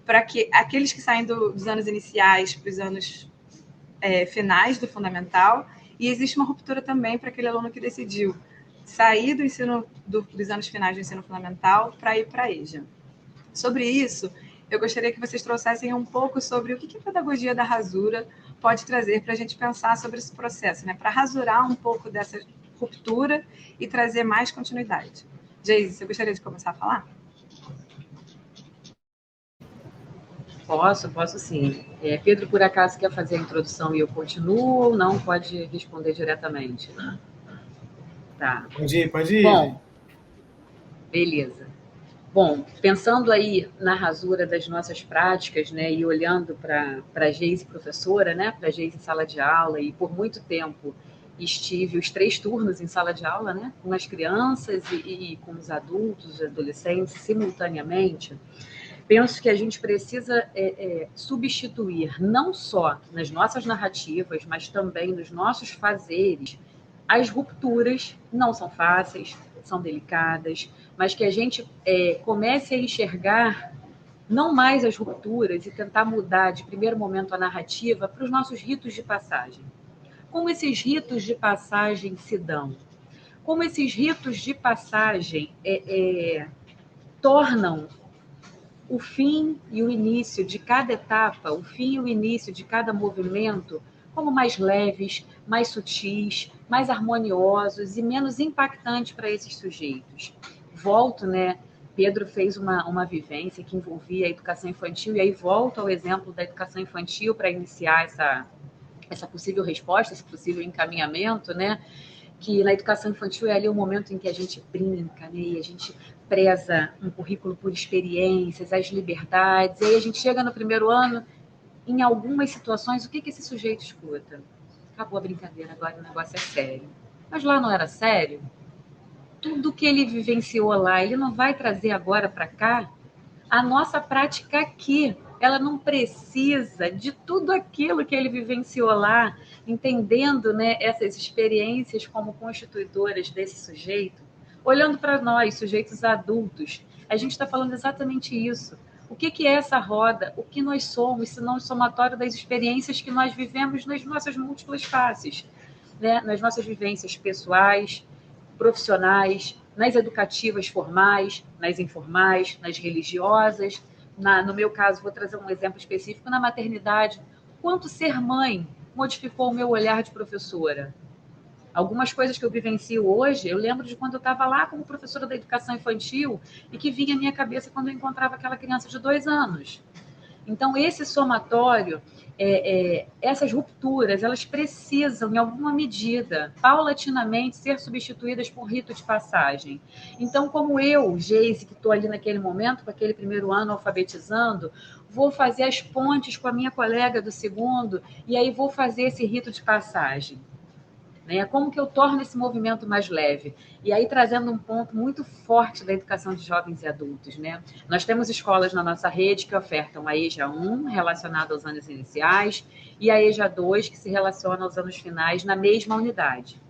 para que aqueles que saem dos anos iniciais para os anos finais do fundamental, e existe uma ruptura também para aquele aluno que decidiu sair do ensino dos anos finais do ensino fundamental para ir para a EJA. Sobre isso, eu gostaria que vocês trouxessem um pouco sobre o que a pedagogia da rasura pode trazer para a gente pensar sobre esse processo, né? Para rasurar um pouco dessa ruptura e trazer mais continuidade. Geise, você gostaria de começar a falar? Posso sim. Pedro, por acaso, quer fazer a introdução e eu continuo ou não? Pode responder diretamente. Tá. Pode ir. Bom, beleza. Bom, pensando aí na rasura das nossas práticas, né, e olhando para a Geise professora, né, para a Geise em sala de aula, e por muito tempo estive os 3 turnos em sala de aula, né, com as crianças e com os adultos, os adolescentes, simultaneamente, penso que a gente precisa substituir, não só nas nossas narrativas, mas também nos nossos fazeres, as rupturas. Não são fáceis, são delicadas, mas que a gente comece a enxergar não mais as rupturas e tentar mudar de primeiro momento a narrativa para os nossos ritos de passagem. Como esses ritos de passagem se dão? Como esses ritos de passagem tornam o fim e o início de cada etapa, o fim e o início de cada movimento, como mais leves, mais sutis, mais harmoniosos e menos impactantes para esses sujeitos. Volto, né? Pedro fez uma vivência que envolvia a educação infantil, e aí volto ao exemplo da educação infantil para iniciar essa possível resposta, esse possível encaminhamento, né? Que na educação infantil é ali o momento em que a gente brinca, né? E a gente preza um currículo por experiências, as liberdades, e aí a gente chega no primeiro ano, em algumas situações, o que esse sujeito escuta? Acabou a brincadeira, agora o negócio é sério. Mas lá não era sério? Tudo que ele vivenciou lá, ele não vai trazer agora para cá? A nossa prática aqui, ela não precisa de tudo aquilo que ele vivenciou lá, entendendo, né, essas experiências como constituidoras desse sujeito, olhando para nós, sujeitos adultos. A gente está falando exatamente isso. O que é essa roda? O que nós somos, se não o somatório das experiências que nós vivemos nas nossas múltiplas faces, né? Nas nossas vivências pessoais, profissionais, nas educativas formais, nas informais, nas religiosas. No meu caso, vou trazer um exemplo específico, na maternidade. Quanto ser mãe modificou o meu olhar de professora? Algumas coisas que eu vivencio hoje, eu lembro de quando eu estava lá como professora da educação infantil e que vinha à minha cabeça quando eu encontrava aquela criança de 2 anos. Então, esse somatório, essas rupturas, elas precisam, em alguma medida, paulatinamente, ser substituídas por rito de passagem. Então, como eu, Geise, que estou ali naquele momento, com aquele primeiro ano alfabetizando, vou fazer as pontes com a minha colega do segundo, e aí vou fazer esse rito de passagem. Né? Como que eu torno esse movimento mais leve? E aí trazendo um ponto muito forte da educação de jovens e adultos, né? Nós temos escolas na nossa rede que ofertam a EJA 1, relacionada aos anos iniciais, e a EJA 2, que se relaciona aos anos finais, na mesma unidade.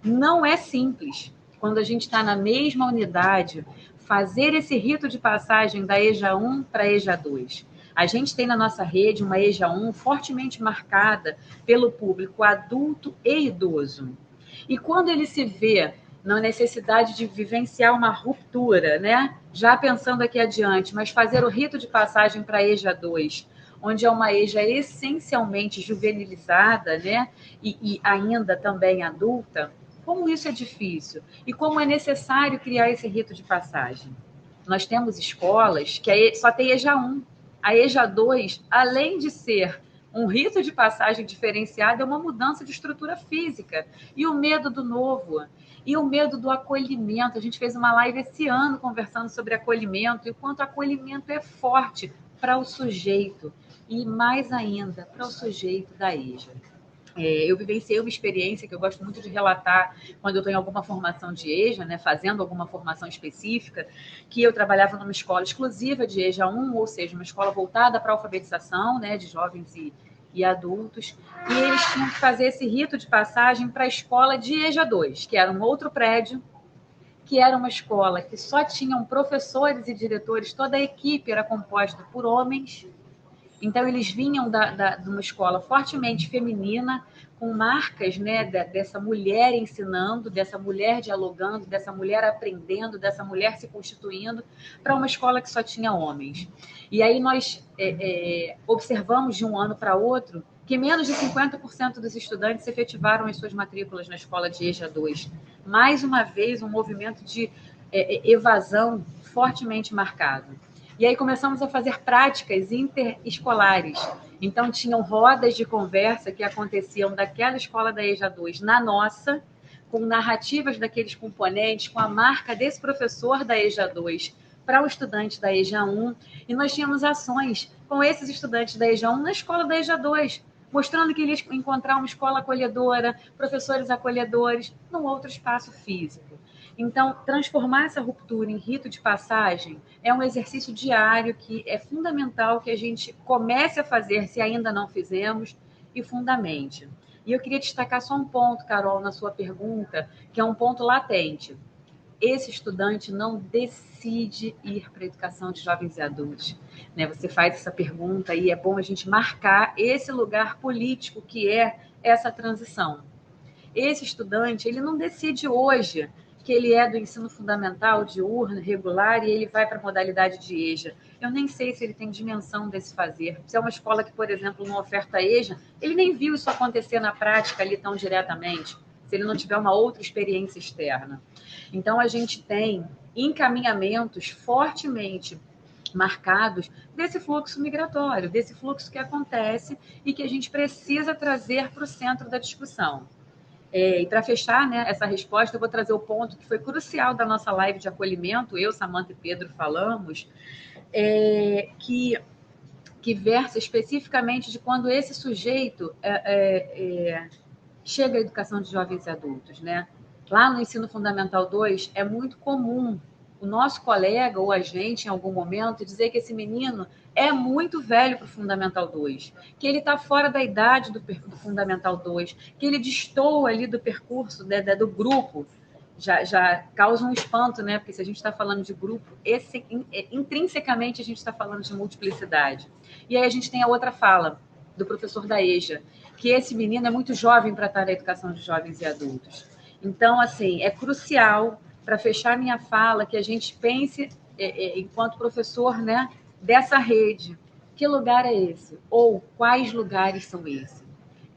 Não é simples, quando a gente está na mesma unidade, fazer esse rito de passagem da EJA 1 para a EJA 2. A gente tem na nossa rede uma EJA 1 fortemente marcada pelo público adulto e idoso. E quando ele se vê na necessidade de vivenciar uma ruptura, né? Já pensando aqui adiante, mas fazer o rito de passagem para a EJA 2, onde é uma EJA essencialmente juvenilizada, né? E ainda também adulta, como isso é difícil e como é necessário criar esse rito de passagem. Nós temos escolas que só tem EJA 1. A EJA 2, além de ser um rito de passagem diferenciado, é uma mudança de estrutura física. E o medo do novo, e o medo do acolhimento. A gente fez uma live esse ano conversando sobre acolhimento e o quanto acolhimento é forte para o sujeito. E mais ainda, para o sujeito da EJA. Eu vivenciei uma experiência que eu gosto muito de relatar quando eu estou em alguma formação de EJA, né, fazendo alguma formação específica, que eu trabalhava numa escola exclusiva de EJA 1, ou seja, uma escola voltada para a alfabetização, né, de jovens e e adultos, e eles tinham que fazer esse rito de passagem para a escola de EJA 2, que era um outro prédio, que era uma escola que só tinham professores e diretores, toda a equipe era composta por homens. Então, eles vinham de uma escola fortemente feminina, com marcas, né, dessa mulher ensinando, dessa mulher dialogando, dessa mulher aprendendo, dessa mulher se constituindo, para uma escola que só tinha homens. E aí nós observamos de um ano para outro que menos de 50% dos estudantes efetivaram as suas matrículas na escola de EJA 2. Mais uma vez, um movimento de evasão fortemente marcado. E aí começamos a fazer práticas interescolares. Então, tinham rodas de conversa que aconteciam daquela escola da EJA 2 na nossa, com narrativas daqueles componentes, com a marca desse professor da EJA 2 para o estudante da EJA 1. E nós tínhamos ações com esses estudantes da EJA 1 na escola da EJA 2, mostrando que eles iam encontrar uma escola acolhedora, professores acolhedores, num outro espaço físico. Então, transformar essa ruptura em rito de passagem é um exercício diário que é fundamental que a gente comece a fazer, se ainda não fizemos, e fundamente. E eu queria destacar só um ponto, Carol, na sua pergunta, que é um ponto latente. Esse estudante não decide ir para a educação de jovens e adultos. Né? Você faz essa pergunta e é bom a gente marcar esse lugar político que é essa transição. Esse estudante, ele não decide hoje que ele é do ensino fundamental, diurno, regular, e ele vai para a modalidade de EJA. Eu nem sei se ele tem dimensão desse fazer. Se é uma escola que, por exemplo, não oferta EJA, ele nem viu isso acontecer na prática ali tão diretamente, se ele não tiver uma outra experiência externa. Então, a gente tem encaminhamentos fortemente marcados desse fluxo migratório, desse fluxo que acontece e que a gente precisa trazer para o centro da discussão. E para fechar, né, essa resposta, eu vou trazer o ponto que foi crucial da nossa live de acolhimento, eu, Samanta e Pedro falamos, que versa especificamente de quando esse sujeito chega à educação de jovens e adultos. Né? Lá no Ensino Fundamental 2, é muito comum o nosso colega ou a gente, em algum momento, dizer que esse menino é muito velho para o Fundamental 2, que ele está fora da idade do Fundamental 2, que ele destoa ali do percurso, do grupo. Já causa um espanto, né? Porque se a gente está falando de grupo, intrinsecamente a gente está falando de multiplicidade. E aí a gente tem a outra fala do professor da EJA, que esse menino é muito jovem para estar na educação de jovens e adultos. Então, assim, é crucial, para fechar minha fala, que a gente pense, enquanto professor, né, dessa rede, que lugar é esse? Ou quais lugares são esses?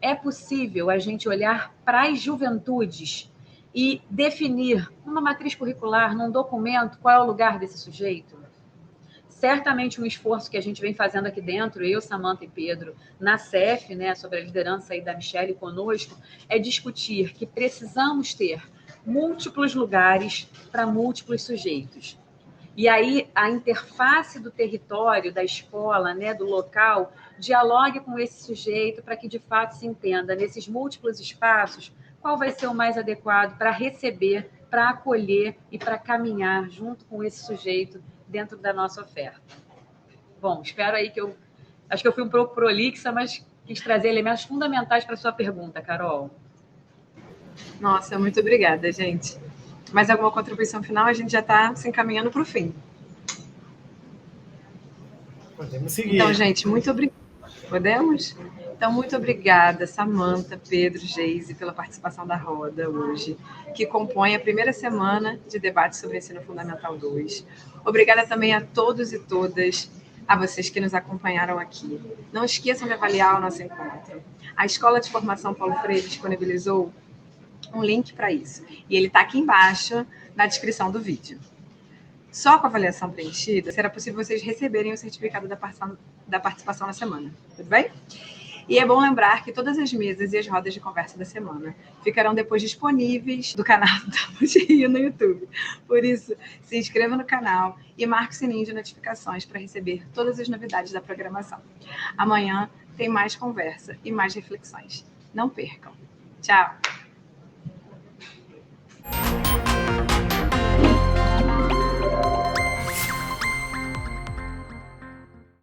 É possível a gente olhar para as juventudes e definir, numa matriz curricular, num documento, qual é o lugar desse sujeito? Certamente um esforço que a gente vem fazendo aqui dentro, eu, Samanta e Pedro, na CEF, né, sobre a liderança aí da Michelle conosco, é discutir que precisamos ter múltiplos lugares para múltiplos sujeitos. E aí a interface do território, da escola, né, do local, dialogue com esse sujeito para que de fato se entenda nesses múltiplos espaços qual vai ser o mais adequado para receber, para acolher e para caminhar junto com esse sujeito dentro da nossa oferta. Bom, espero aí que acho que eu fui um pouco prolixa, mas quis trazer elementos fundamentais para a sua pergunta, Carol. Nossa, muito obrigada, gente. Mais alguma contribuição final? A gente já está se encaminhando para o fim. Podemos seguir. Então, gente, muito obrigada. Podemos? Então, muito obrigada, Samanta, Pedro, Geise, pela participação da roda hoje, que compõe a primeira semana de debate sobre Ensino Fundamental 2. Obrigada também a todos e todas, a vocês que nos acompanharam aqui. Não esqueçam de avaliar o nosso encontro. A Escola de Formação Paulo Freire disponibilizou um link para isso, e ele está aqui embaixo na descrição do vídeo. Só com a avaliação preenchida, será possível vocês receberem o certificado da participação na semana. Tudo bem? E é bom lembrar que todas as mesas e as rodas de conversa da semana ficarão depois disponíveis do canal do Rio no YouTube. Por isso, se inscreva no canal e marque o sininho de notificações para receber todas as novidades da programação. Amanhã tem mais conversa e mais reflexões. Não percam. Tchau!